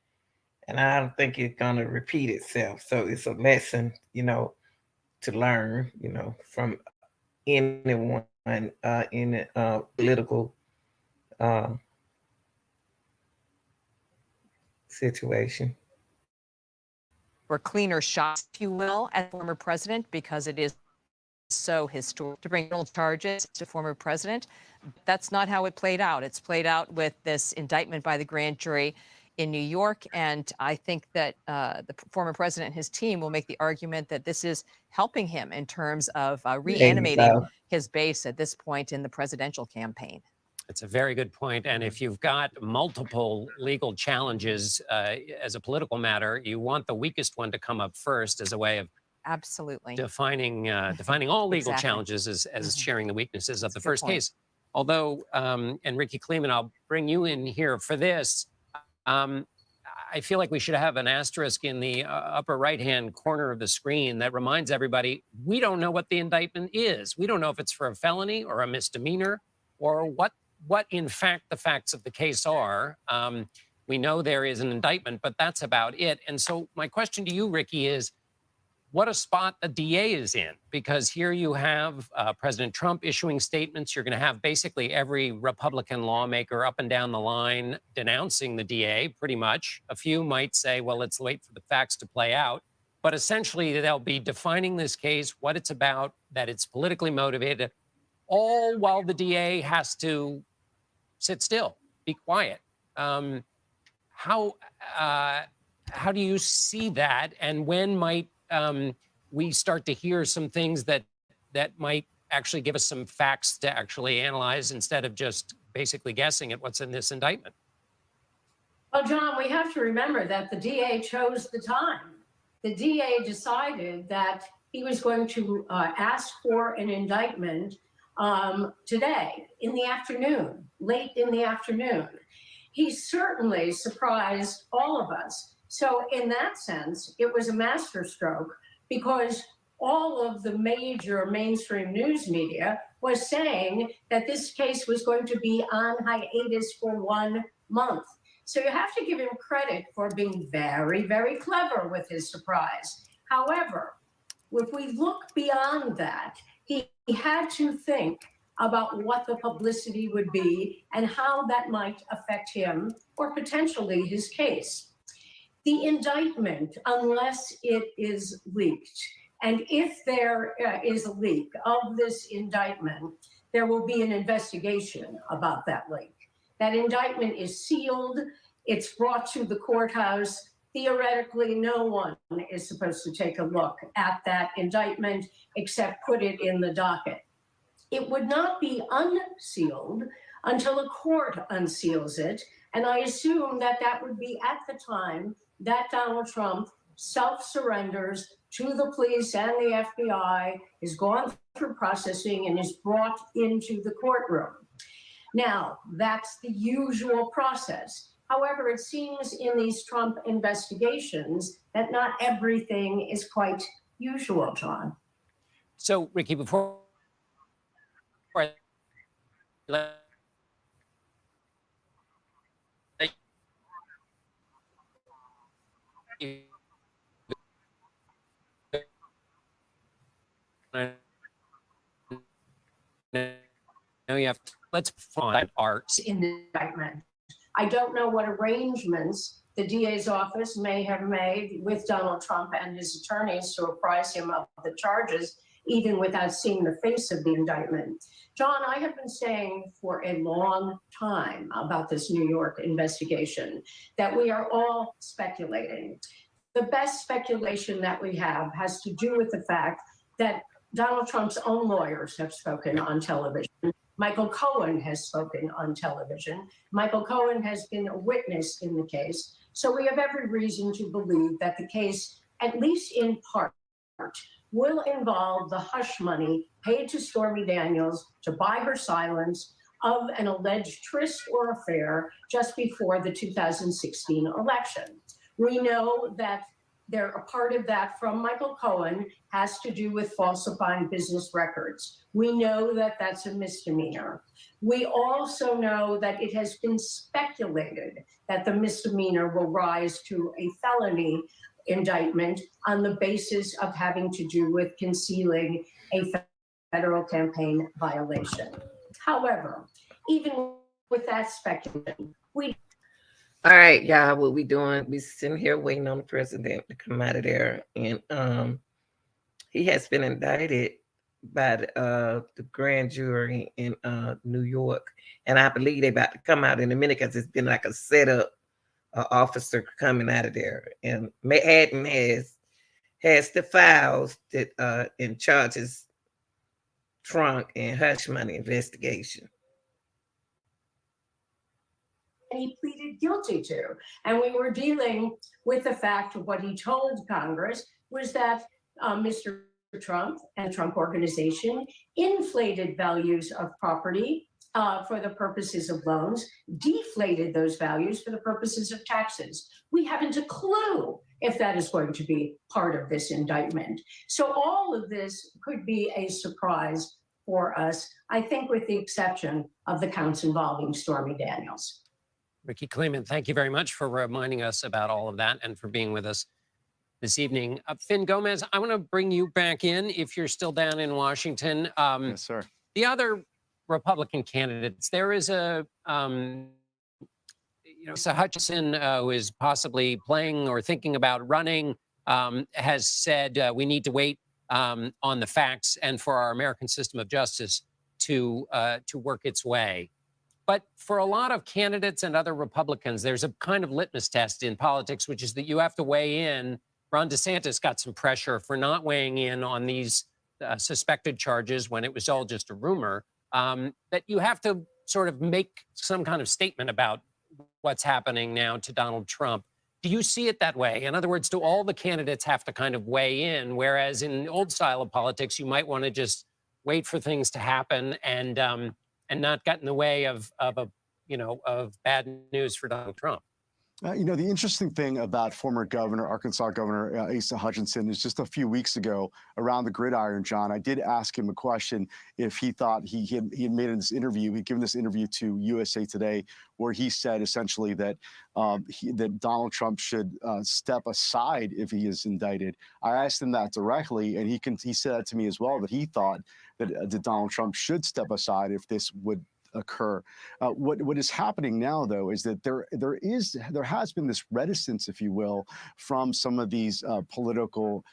I don't think it's going to repeat itself. So it's a lesson, to learn, from anyone in a political situation. Or cleaner shots, if you will, at former president, because it is so historic to bring criminal charges to former president. That's not how it played out. It's played out with this indictment by the grand jury in New York. And I think that the former president and his team will make the argument that this is helping him in terms of reanimating his base at this point in the presidential campaign. It's a very good point. And if you've got multiple legal challenges as a political matter, you want the weakest one to come up first as a way of absolutely defining all legal challenges as sharing the weaknesses of the first case. Although, and Ricky Kleeman, I'll bring you in here for this. I feel like we should have an asterisk in the upper right-hand corner of the screen that reminds everybody, we don't know what the indictment is. We don't know if it's for a felony or a misdemeanor or what in fact the facts of the case are. We know there is an indictment, but that's about it. And so my question to you, Ricky, is what a spot the DA is in, because here you have President Trump issuing statements. You're going to have basically every Republican lawmaker up and down the line denouncing the DA, pretty much. A few might say, well, let's wait for the facts to play out. But essentially, they'll be defining this case, what it's about, that it's politically motivated, all while the DA has to sit still, be quiet. How do you see that? And when might we start to hear some things that might actually give us some facts to actually analyze instead of just basically guessing at what's in this indictment? Well, John, we have to remember that the DA chose the time. The DA decided that he was going to ask for an indictment today in the afternoon, late in the afternoon. He certainly surprised all of us. So in that sense, it was a masterstroke, because all of the major mainstream news media was saying that this case was going to be on hiatus for 1 month. So you have to give him credit for being very, very clever with his surprise. However, if we look beyond that, he had to think about what the publicity would be and how that might affect him or potentially his case. The indictment, unless it is leaked, And if there is a leak of this indictment, there will be an investigation about that leak. That indictment is sealed. It's brought to the courthouse. Theoretically, no one is supposed to take a look at that indictment except put it in the docket. It would not be unsealed until a court unseals it. And I assume that that would be at the time that Donald Trump self-surrenders to the police and the FBI, is gone through processing, and is brought into the courtroom. Now, that's the usual process. However, it seems in these Trump investigations that not everything is quite usual, John. So, Ricky, before I let you, I know you have to, let's find art In the indictment, I don't know what arrangements the DA's office may have made with Donald Trump and his attorneys to apprise him of the charges, even without seeing the face of the indictment. John, I have been saying for a long time about this New York investigation that we are all speculating. The best speculation that we have has to do with the fact that Donald Trump's own lawyers have spoken on television. Michael Cohen has spoken on television. Michael Cohen has been a witness in the case. So we have every reason to believe that the case, at least in part, will involve the hush money paid to Stormy Daniels to buy her silence of an alleged tryst or affair just before the 2016 election. We know that a part of that from Michael Cohen has to do with falsifying business records. We know that that's a misdemeanor. We also know that it has been speculated that the misdemeanor will rise to a felony indictment on the basis of having to do with concealing a federal campaign violation. However, even with that speculation, All right, y'all, what we doing? We sitting here waiting on the president to come out of there, and he has been indicted by the grand jury in New York, and I believe they about to come out in a minute because it's been like a setup, officer coming out of there, and Manhattan has the files that in charges trunk and hush money investigation. he pleaded guilty to. And we were dealing with the fact of what he told Congress was that Mr. Trump and the Trump Organization inflated values of property for the purposes of loans, deflated those values for the purposes of taxes. We haven't a clue if that is going to be part of this indictment. So all of this could be a surprise for us, I think, with the exception of the counts involving Stormy Daniels. Ricky Kleeman, thank you very much for reminding us about all of that and for being with us this evening. Finn Gomez, I want to bring you back in if you're still down in Washington. Yes, sir. The other Republican candidates, there is a Hutchinson who is possibly playing or thinking about running, has said we need to wait on the facts and for our American system of justice to work its way. But for a lot of candidates and other Republicans, there's a kind of litmus test in politics, which is that you have to weigh in. Ron DeSantis got some pressure for not weighing in on these suspected charges when it was all just a rumor, that you have to sort of make some kind of statement about what's happening now to Donald Trump. Do you see it that way? In other words, do all the candidates have to kind of weigh in? Whereas in the old style of politics, you might want to just wait for things to happen and not get in the way of bad news for Donald Trump. The interesting thing about former Arkansas Governor Asa Hutchinson is just a few weeks ago around the gridiron, John, I did ask him a question if he thought he had made this interview. He'd given this interview to USA Today where he said essentially that that Donald Trump should step aside if he is indicted. I asked him that directly, and he said that to me as well, that he thought that Donald Trump should step aside if this would occur. What is happening now, though, is that there has been this reticence, if you will, from some of these political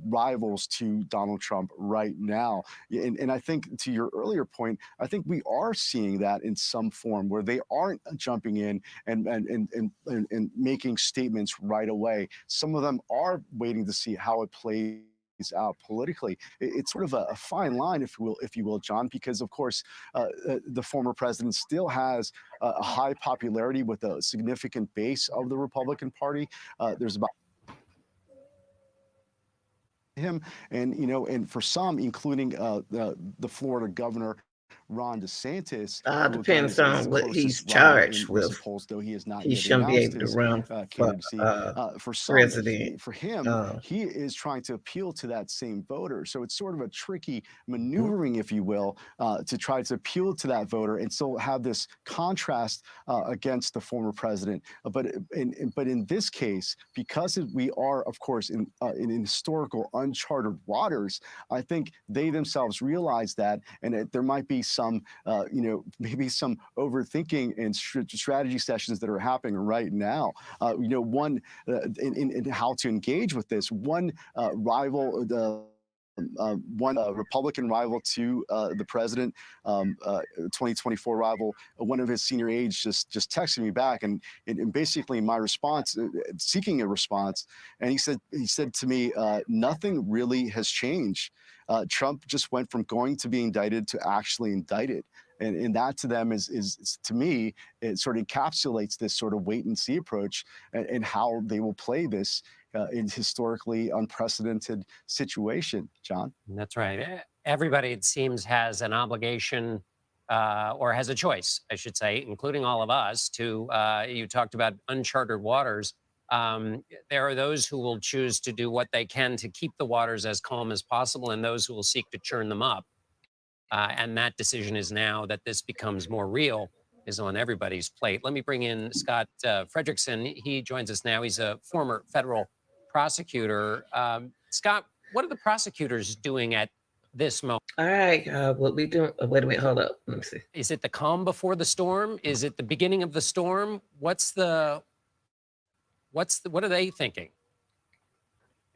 rivals to Donald Trump right now. And I think, to your earlier point, I think we are seeing that in some form, where they aren't jumping in and making statements right away. Some of them are waiting to see how it plays out politically. It's sort of a fine line, if you will, John, because of course the former president still has a high popularity with a significant base of the Republican Party. There's about him, and and for some, including the Florida governor Ron DeSantis, who, again, Depends is the on what he's closest rival in charged recent with. polls, though he has not He yet shouldn't be announced able to his run for candidacy. For some, president. for him, he is trying to appeal to that same voter. So it's sort of a tricky maneuvering, if you will, to try to appeal to that voter and still have this contrast against the former president. But in this case, because we are, of course, in historical uncharted waters, I think they themselves realize that, and there might be some, maybe some overthinking and strategy sessions that are happening right now. One in how to engage with this. One rival, one Republican rival to the president, 2024 rival, one of his senior aides just texted me back, and basically my response, seeking a response, and he said to me, nothing really has changed. Trump just went from going to be indicted to actually indicted. And that to them is to me, it sort of encapsulates this sort of wait and see approach and how they will play this in historically unprecedented situation, John. That's right. Everybody, it seems, has an obligation or has a choice, I should say, including all of us, to, you talked about uncharted waters. There are those who will choose to do what they can to keep the waters as calm as possible, and those who will seek to churn them up. And that decision is now that this becomes more real, is on everybody's plate. Let me bring in Scott Frederickson. He joins us now. He's a former federal prosecutor. Scott, what are the prosecutors doing at this moment? All right, what we doing? Wait a minute, hold up. Let me see. Is it the calm before the storm? Is it the beginning of the storm? What are they thinking?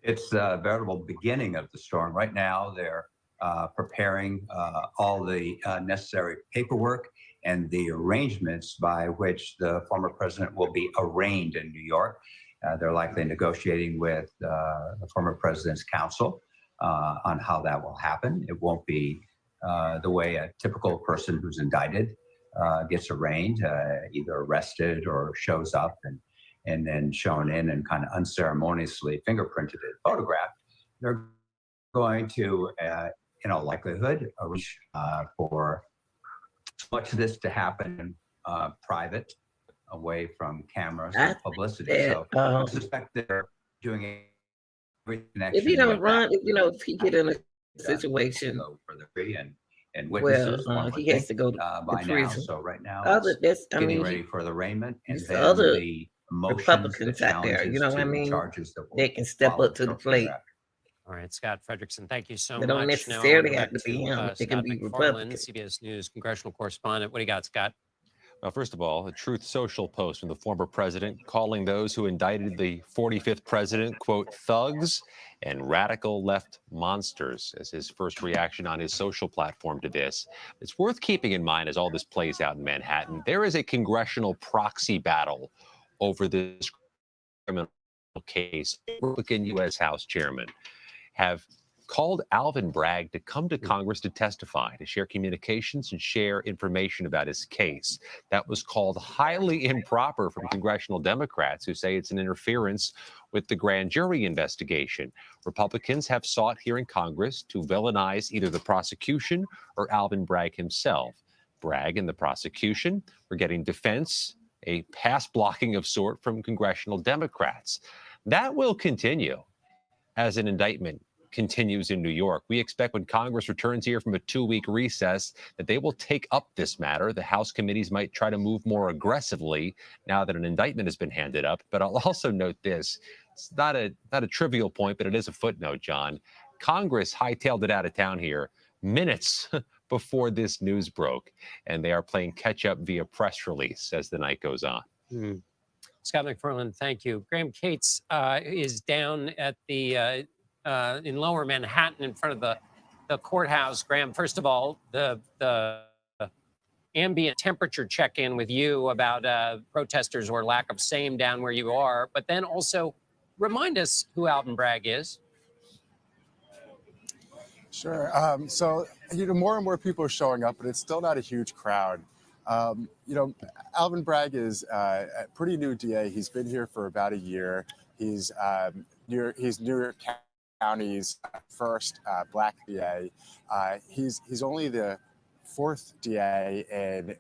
It's the veritable beginning of the storm. Right now, they're preparing all the necessary paperwork and the arrangements by which the former president will be arraigned in New York. They're likely negotiating with the former president's counsel on how that will happen. It won't be the way a typical person who's indicted gets arraigned, either arrested or shows up and then shown in and kind of unceremoniously fingerprinted and photographed. They're going to, in all likelihood, arrange for much of this to happen private, away from cameras and publicity. So I suspect they're doing every connection. If he don't run, if he get in a situation, for the free and witnesses, he has to go to by prison. now. So right now, getting ready for the arraignment, and the then other the emotions, Republicans the out there, challenges you know what I to the mean? charges that will They can step follow up to the shortly plate. thereafter. All right, Scott Frederickson, thank you so They much. don't Now, necessarily go have back to be him. They can Scott be McFarland, Republican. CBS News congressional correspondent. What do you got, Scott? Well, first of all, a Truth Social post from the former president calling those who indicted the 45th president, quote, thugs and radical left monsters, as his first reaction on his social platform to this. It's worth keeping in mind as all this plays out in Manhattan, there is a congressional proxy battle over this criminal case. Republican U.S. House chairman have called Alvin Bragg to come to Congress to testify, to share communications and share information about his case. That was called highly improper from congressional Democrats who say it's an interference with the grand jury investigation. Republicans have sought here in Congress to villainize either the prosecution or Alvin Bragg himself. Bragg and the prosecution were getting defense, a pass blocking of sort from congressional Democrats. That will continue as an indictment continues in New York. We expect when Congress returns here from a 2-week recess that they will take up this matter. The House committees might try to move more aggressively now that an indictment has been handed up. But I'll also note this. It's not a trivial point, but it is a footnote, John. Congress hightailed it out of town here minutes before this news broke, and they are playing catch up via press release as the night goes on. Scott McFarland, thank you. Graham Cates is down at the in Lower Manhattan in front of the courthouse. Graham, first of all, the ambient temperature check-in with you about protesters or lack of same down where you are, but then also remind us who Alvin Bragg is. Sure. So, more and more people are showing up, but it's still not a huge crowd. Alvin Bragg is a pretty new DA. He's been here for about a year. He's New York County's first Black DA. He's only the fourth DA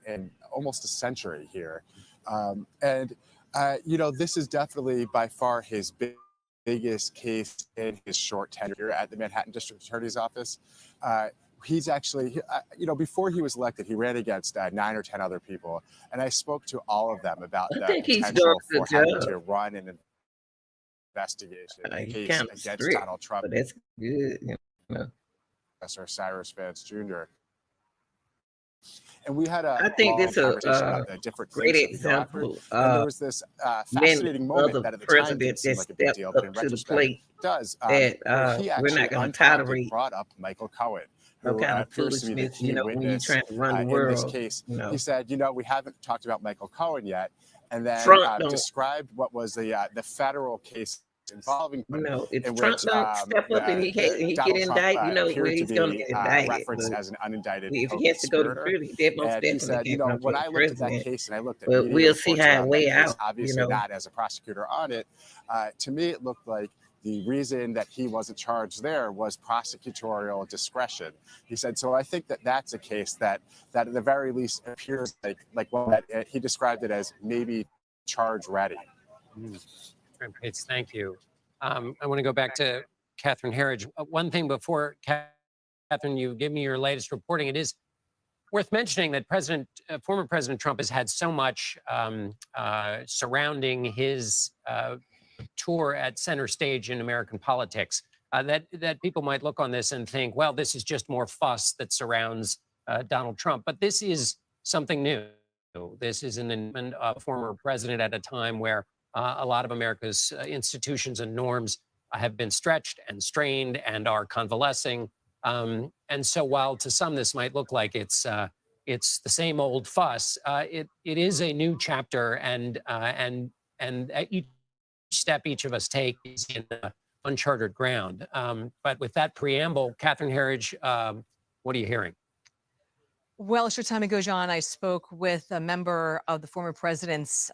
in almost a century here, this is definitely by far his biggest case in his short tenure at the Manhattan District Attorney's Office. He's actually, before he was elected, he ran against 9 or 10 other people, and I spoke to all of them about the potential for having to run an investigation case against Donald Trump. But that's good, Professor Cyrus Vance Jr. And we had I think this is about the different great things that example. and there was this fascinating moment that at the time didn't seem like a big deal, but in retrospect does. That He we're actually not going to unprompted tolerate brought up Michael Cohen, no who kind of appears to be the foolishness, key when you're witness trying to run the in world. this case. He said, we haven't talked about Michael Cohen yet, and then Trump don't. described what was the federal case involving Cohen, if in Trump which, don't step up and he get Donald Trump indicted, where appeared he's to going to be get indicted. referenced But as an unindicted if he has to go to co-conspirator. prison, that most And he definitely said, can't come when to I the looked at that president. case and I looked at But media we'll see reports how it around way that case, out. obviously not as a prosecutor on it, to me it looked like the reason that he wasn't charged there was prosecutorial discretion. He said, so I think that that's a case that at the very least appears like one that he described it as maybe charge ready. Great, thank you. I want to go back to Catherine Herridge. One thing before, Catherine, you give me your latest reporting. It is worth mentioning that former President Trump has had so much surrounding his tour at center stage in American politics that people might look on this and think, well, this is just more fuss that surrounds Donald Trump. But this is something new. This is an indictment of a former president at a time where a lot of America's institutions and norms have been stretched and strained and are convalescing. And so while to some this might look like it's the same old fuss, it is a new chapter, and each step each of us take is in uncharted ground. But with that preamble, Catherine Herridge, what are you hearing? Well, a short time ago, John, I spoke with a member of the former president's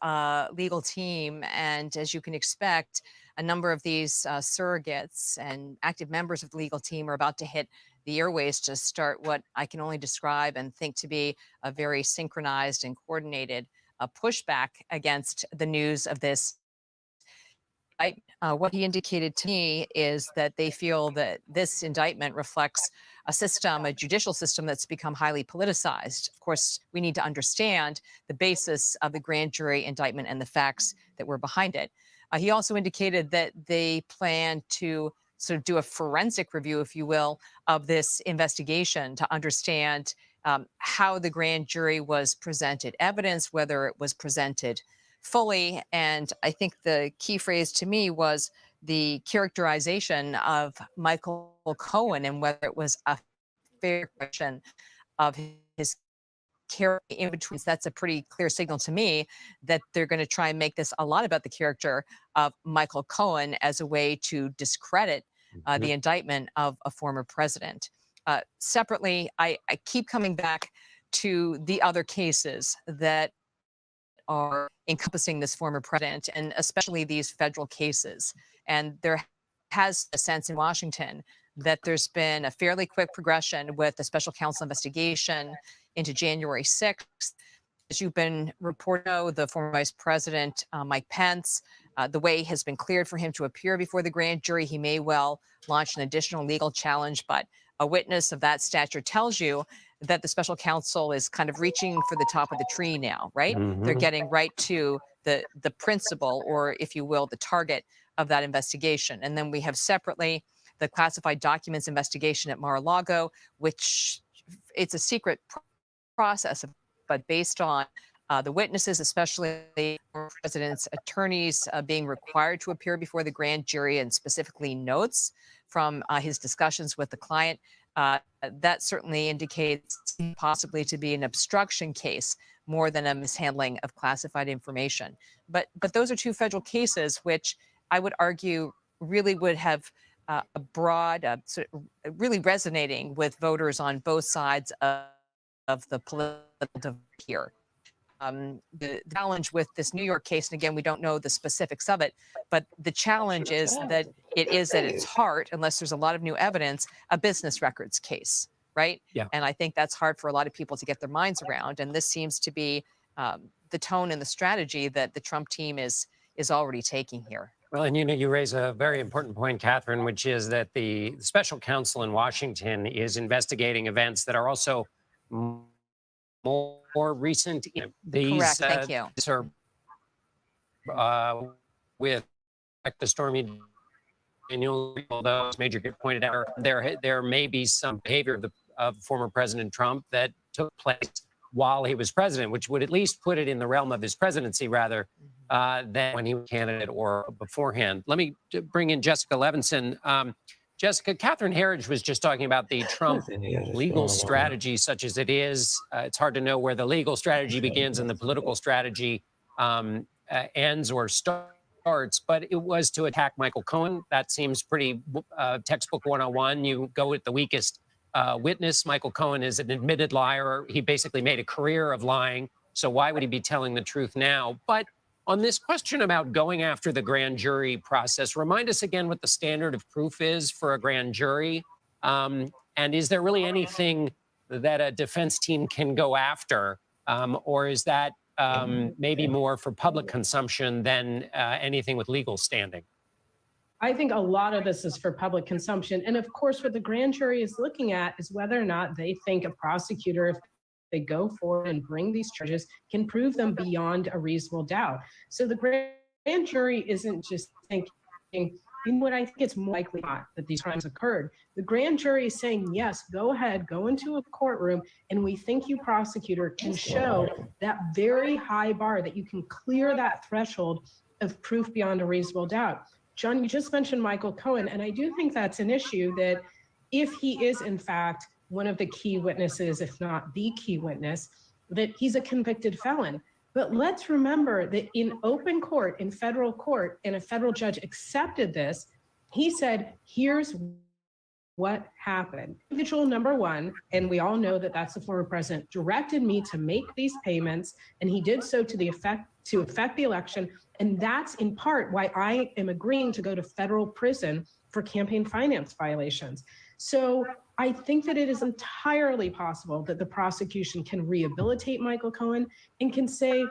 legal team. And as you can expect, a number of these surrogates and active members of the legal team are about to hit the airways to start what I can only describe and think to be a very synchronized and coordinated pushback against the news of this. What he indicated to me is that they feel that this indictment reflects a system, a judicial system that's become highly politicized. Of course, we need to understand the basis of the grand jury indictment and the facts that were behind it. He also indicated that they plan to sort of do a forensic review, if you will, of this investigation to understand how the grand jury was presented evidence, whether it was presented fully. And I think the key phrase to me was the characterization of Michael Cohen and whether it was a fair question of his character in between. That's a pretty clear signal to me that they're going to try and make this a lot about the character of Michael Cohen as a way to discredit the indictment of a former president. Separately, I keep coming back to the other cases that are encompassing this former president, and especially these federal cases. And there has a sense in Washington that there's been a fairly quick progression with the special counsel investigation into January 6th. As you've been reporting, the former vice president, Mike Pence, the way has been cleared for him to appear before the grand jury. He may well launch an additional legal challenge, but a witness of that stature tells you that the special counsel is kind of reaching for the top of the tree now, right? They're getting right to the principal, or if you will, the target of that investigation. And then we have separately the classified documents investigation at Mar-a-Lago, which it's a secret process, but based on the witnesses, especially the president's attorneys being required to appear before the grand jury, and specifically notes from his discussions with the client, that certainly indicates possibly to be an obstruction case more than a mishandling of classified information. But those are two federal cases which I would argue really would have a broad, really resonating with voters on both sides of the political divide here. The challenge with this New York case, and again, we don't know the specifics of it, but the challenge is that it is at its heart, unless there's a lot of new evidence, a business records case, right? Yeah. And I think that's hard for a lot of people to get their minds around. And this seems to be the tone and the strategy that the Trump team is already taking here. Well, and you raise a very important point, Catherine, which is that the special counsel in Washington is investigating events that are also more recent. These, Correct. Thank you. These are with the Stormy Daniels, although as Major Gibb pointed out, there may be some behavior of former President Trump that took place while he was president, which would at least put it in the realm of his presidency rather than when he was candidate or beforehand. Let me bring in Jessica Levinson. Jessica, Catherine Herridge was just talking about the Trump legal strategy such as it is. It's hard to know where the legal strategy begins and the political strategy ends or starts, but it was to attack Michael Cohen. That seems pretty textbook 101. You go with the weakest witness. Michael Cohen is an admitted liar. He basically made a career of lying. So why would he be telling the truth now? But on this question about going after the grand jury process, remind us again what the standard of proof is for a grand jury. And is there really anything that a defense team can go after? Or is that maybe more for public consumption than anything with legal standing? I think a lot of this is for public consumption. And of course, what the grand jury is looking at is whether or not they think a prosecutor, if they go forward and bring these charges, can prove them beyond a reasonable doubt. So the grand jury isn't just thinking, what I think it's more likely not that these crimes occurred. The grand jury is saying, yes, go ahead, go into a courtroom, and we think you, prosecutor, can show that very high bar, that you can clear that threshold of proof beyond a reasonable doubt. John, you just mentioned Michael Cohen, and I do think that's an issue, that if he is in fact one of the key witnesses, if not the key witness, that he's a convicted felon. But let's remember that in open court, in federal court, and a federal judge accepted this, he said, here's what happened. Individual number one, and we all know that that's the former president, directed me to make these payments, and he did so to affect the election. And that's in part why I am agreeing to go to federal prison for campaign finance violations. So I think that it is entirely possible that the prosecution can rehabilitate Michael Cohen and can say,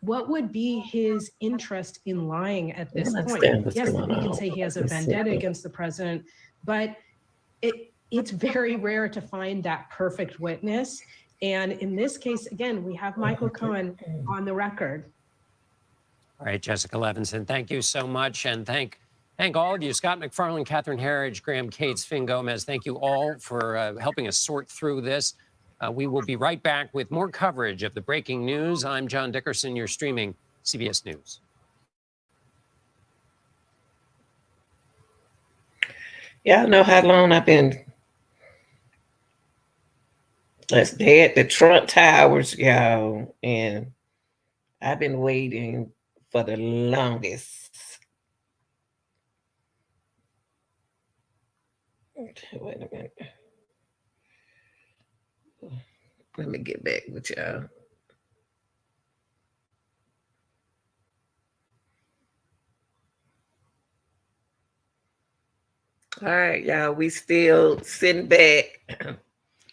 what would be his interest in lying at this point? Yes, we can say he has a vendetta against the president, but it's very rare to find that perfect witness. And in this case, again, we have Michael Cohen on the record. All right, Jessica Levinson, thank you so much. And thank all of you, Scott McFarland, Catherine Herridge, Graham Cates, Finn Gomez. Thank you all for helping us sort through this. We will be right back with more coverage of the breaking news. I'm John Dickerson. You're streaming CBS News. Y'all know how long I've been they at the Trump Towers, y'all, and I've been waiting for the longest. Wait a minute. Let me get back with y'all. All right, y'all, we still sitting back,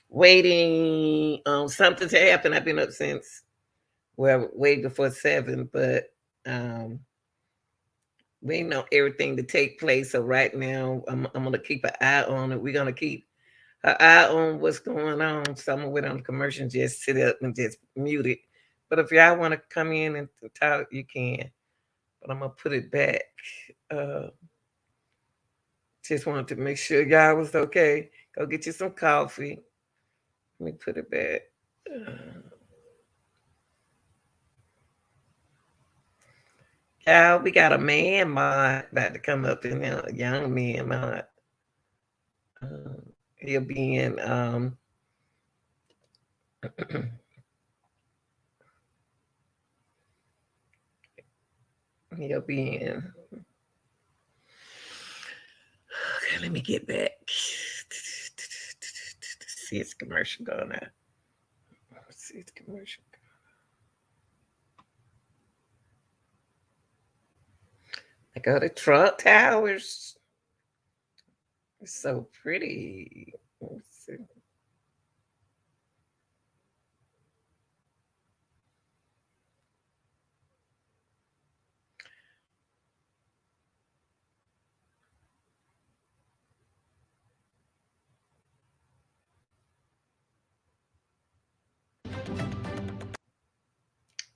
waiting on something to happen. I've been up since, well, way before 7, but we know everything to take place. So right now, I'm going to keep an eye on it. We're going to keep an eye on what's going on. So I'm going to wait on the commercial, just sit up and just mute it. But if y'all want to come in and talk, you can. But I'm going to put it back. Just wanted to make sure y'all was okay. Go get you some coffee. Let me put it back. We got a man mod about to come up in there, a young man mod. He'll be in he'll be in. Okay, let me get back. See his commercial going out. See his commercial. I go to Trump Towers. It's so pretty. Let's see.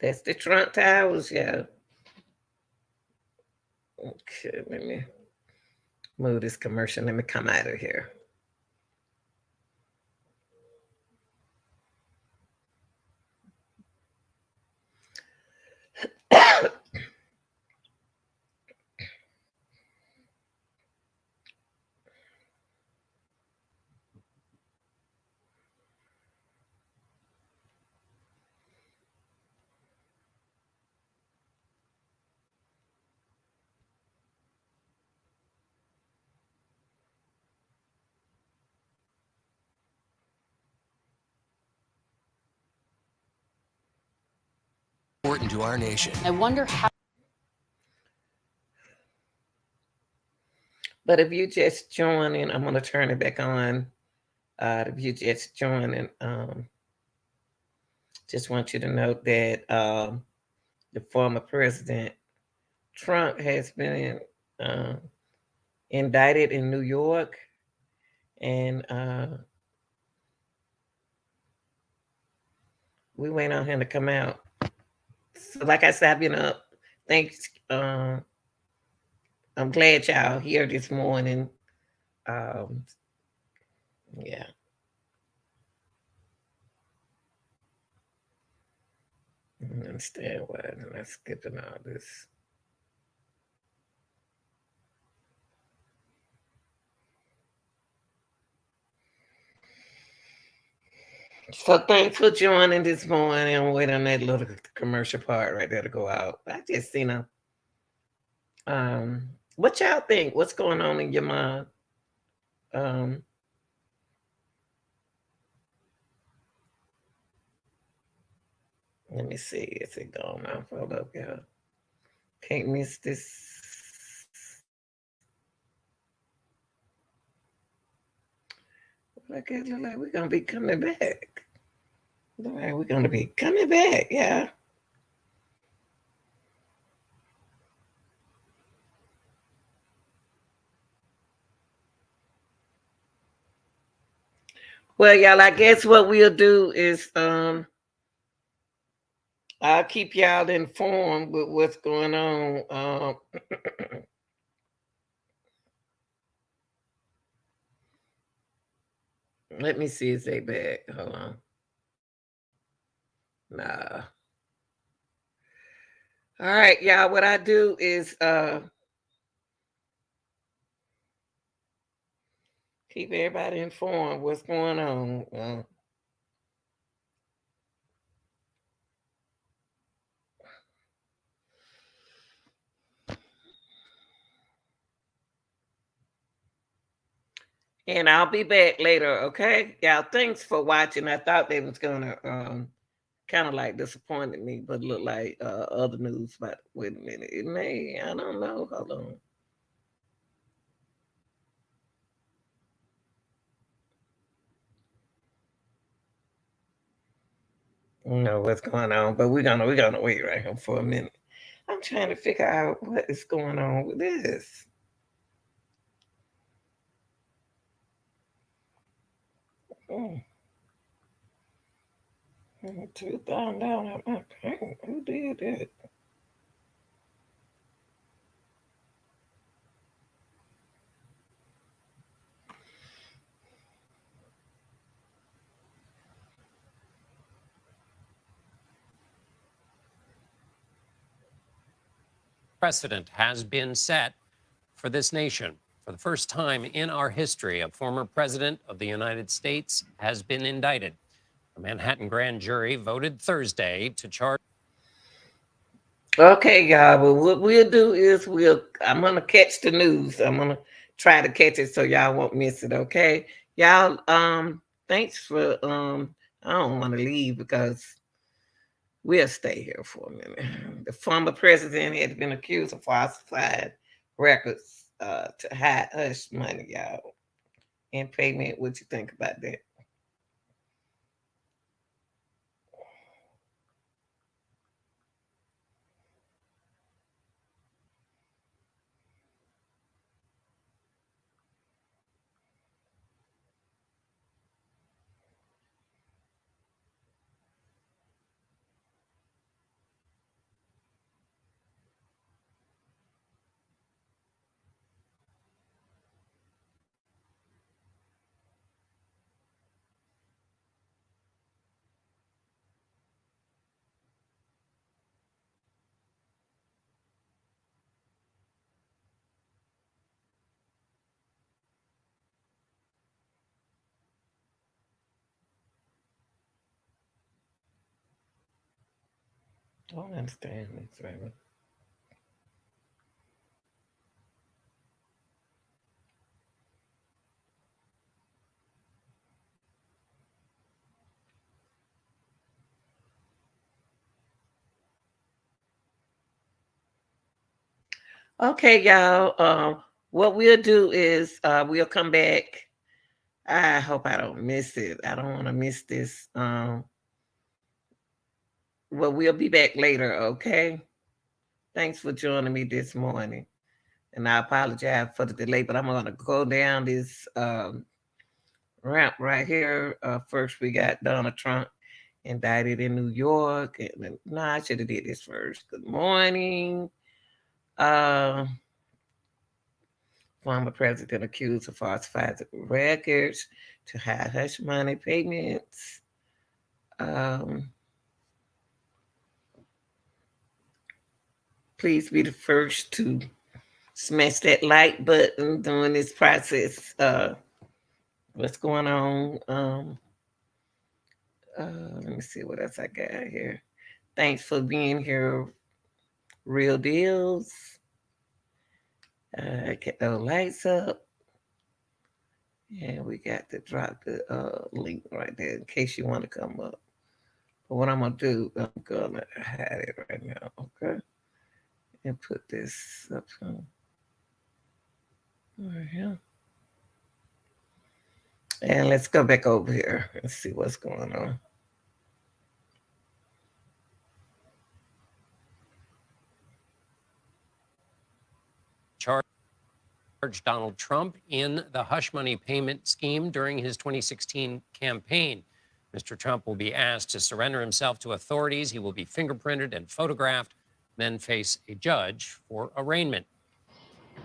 That's the Trump Towers, yeah. Okay, let me move this commercial. Let me come out of here. Important to our nation. I wonder how. But if you just join in, I'm going to turn it back on. If you just join in, just want you to note that the former president Trump has been indicted in New York, and we wait on him to come out. So, like I said, I've been up. Thanks. I'm glad y'all here this morning. Yeah. I don't understand why I'm not skipping all this. So thanks for joining this morning. I'm waiting on that little commercial part right there to go out. I just seen a what y'all think? What's going on in your mind? Let me see. Is it going off? Hold up, y'all. Can't miss this. I guess look like we're gonna be coming back. Look like we're gonna be coming back, yeah. Well, y'all, I guess what we'll do is I'll keep y'all informed with what's going on. Let me see if they back. Hold on. Nah. All right, y'all. What I do is keep everybody informed what's going on. And I'll be back later, okay? Y'all, thanks for watching. I thought they was gonna kind of like disappointed me, but look like other news. But wait a minute, it may. I don't know. Hold on. I don't know what's going on, but we're gonna wait right here for a minute. I'm trying to figure out what is going on with this. $2,000 down at my payment. Who did that? precedent has been set for this nation. For the first time in our history, a former president of the United States has been indicted. A Manhattan grand jury voted Thursday to charge. Okay, y'all. Well, what we'll do is I'm gonna catch the news. I'm gonna try to catch it so y'all won't miss it. Okay, y'all. Thanks for I don't want to leave because we'll stay here for a minute. The former president had been accused of falsified records to hide hush money, y'all, and payment. What you think about that? Don't understand this, right? Okay, y'all. What we'll do is we'll come back. I hope I don't miss it. I don't want to miss this. Well, we'll be back later, okay? Thanks for joining me this morning. And I apologize for the delay, but I'm going to go down this ramp right here. First, we got Donald Trump indicted in New York. And, no, I should have did this first. Good morning. Former president accused of falsified records to hide hush money payments. Please be the first to smash that like button during this process. What's going on? Let me see what else I got here. Thanks for being here, Real Deals. Get those lights up. And we got to drop the link right there in case you want to come up. But what I'm going to do, I'm going to hide it right now, okay? And put this up right here. And let's go back over here and see what's going on. Charged Donald Trump in the hush money payment scheme during his 2016 campaign. Mr. Trump will be asked to surrender himself to authorities. He will be fingerprinted and photographed, then face a judge for arraignment.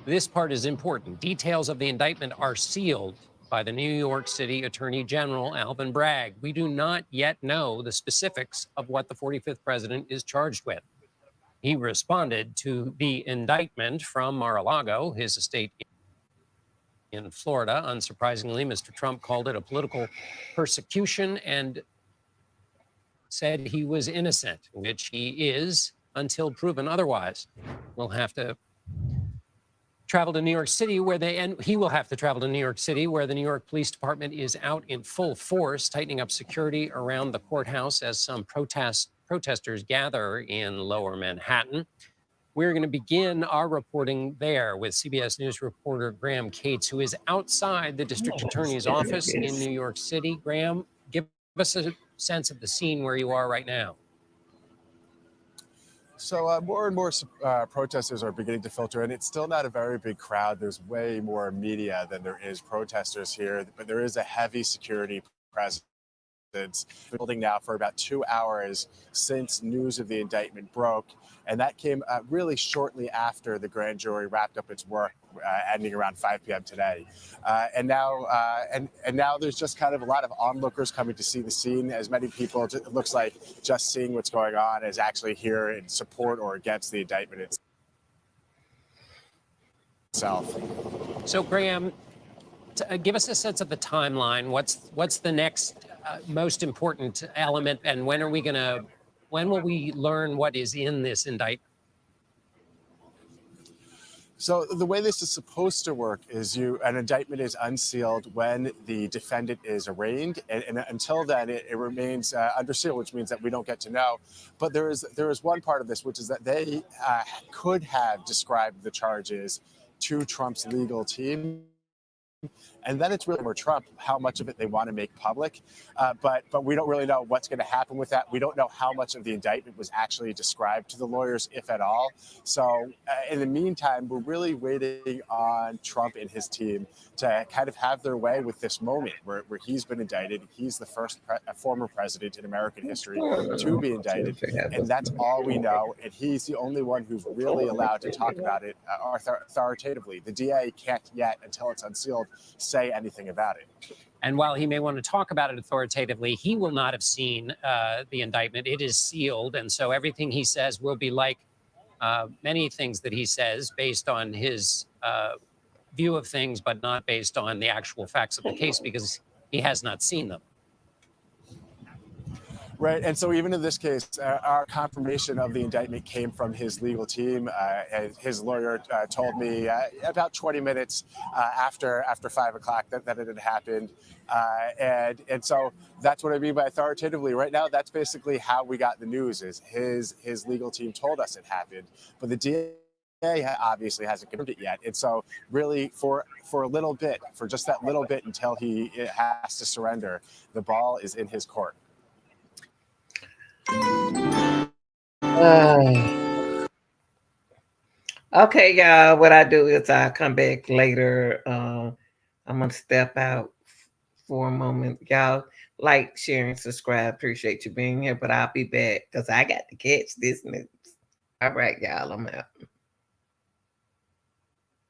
This part is important. Details of the indictment are sealed by the New York City Attorney General, Alvin Bragg. We do not yet know the specifics of what the 45th president is charged with. He responded to the indictment from Mar-a-Lago, his estate in Florida. Unsurprisingly, Mr. Trump called it a political persecution and said he was innocent, which he is until proven otherwise. We'll have to travel to New York City he will have to travel to New York City, where the New York Police Department is out in full force, tightening up security around the courthouse as some protesters gather in Lower Manhattan. We're going to begin our reporting there with CBS News reporter Graham Cates, who is outside the district attorney's office in New York City. Graham, give us a sense of the scene where you are right now. So more and more protesters are beginning to filter in. It's still not a very big crowd. There's way more media than there is protesters here, but there is a heavy security presence. It's building now for about 2 hours since news of the indictment broke. And that came really shortly after the grand jury wrapped up its work, ending around 5 p.m. today. And now there's just kind of a lot of onlookers coming to see the scene. As many people, it looks like just seeing what's going on is actually here in support or against the indictment. itself. So, Graham, give us a sense of the timeline. What's the next most important element, and when will we learn what is in this indictment? So the way this is supposed to work is an indictment is unsealed when the defendant is arraigned, and until then it remains under seal, which means that we don't get to know. But there is one part of this, which is that they could have described the charges to Trump's legal team. And then it's really for Trump how much of it they want to make public. But we don't really know what's going to happen with that. We don't know how much of the indictment was actually described to the lawyers, if at all. So in the meantime, we're really waiting on Trump and his team to kind of have their way with this moment where he's been indicted. He's the first former president in American history to be indicted. And that's all we know. And he's the only one who's really allowed to talk about it authoritatively. The DA can't yet, until it's unsealed, say anything about it. And while he may want to talk about it authoritatively, he will not have seen the indictment. It is sealed. And so everything he says will be like many things that he says based on his view of things, but not based on the actual facts of the case, because he has not seen them. Right. And so even in this case, our confirmation of the indictment came from his legal team. And his lawyer told me about 20 minutes after 5 o'clock that it had happened. And so that's what I mean by authoritatively. Right now, that's basically how we got the news, is his legal team told us it happened. But the DA obviously hasn't confirmed it yet. And so really for a little bit, for just that little bit until he has to surrender, the ball is in his court. Okay, y'all. What I do is I come back later. I'm gonna step out for a moment. Y'all like, share, and subscribe. Appreciate you being here, but I'll be back because I got to catch this news. All right, y'all. I'm out.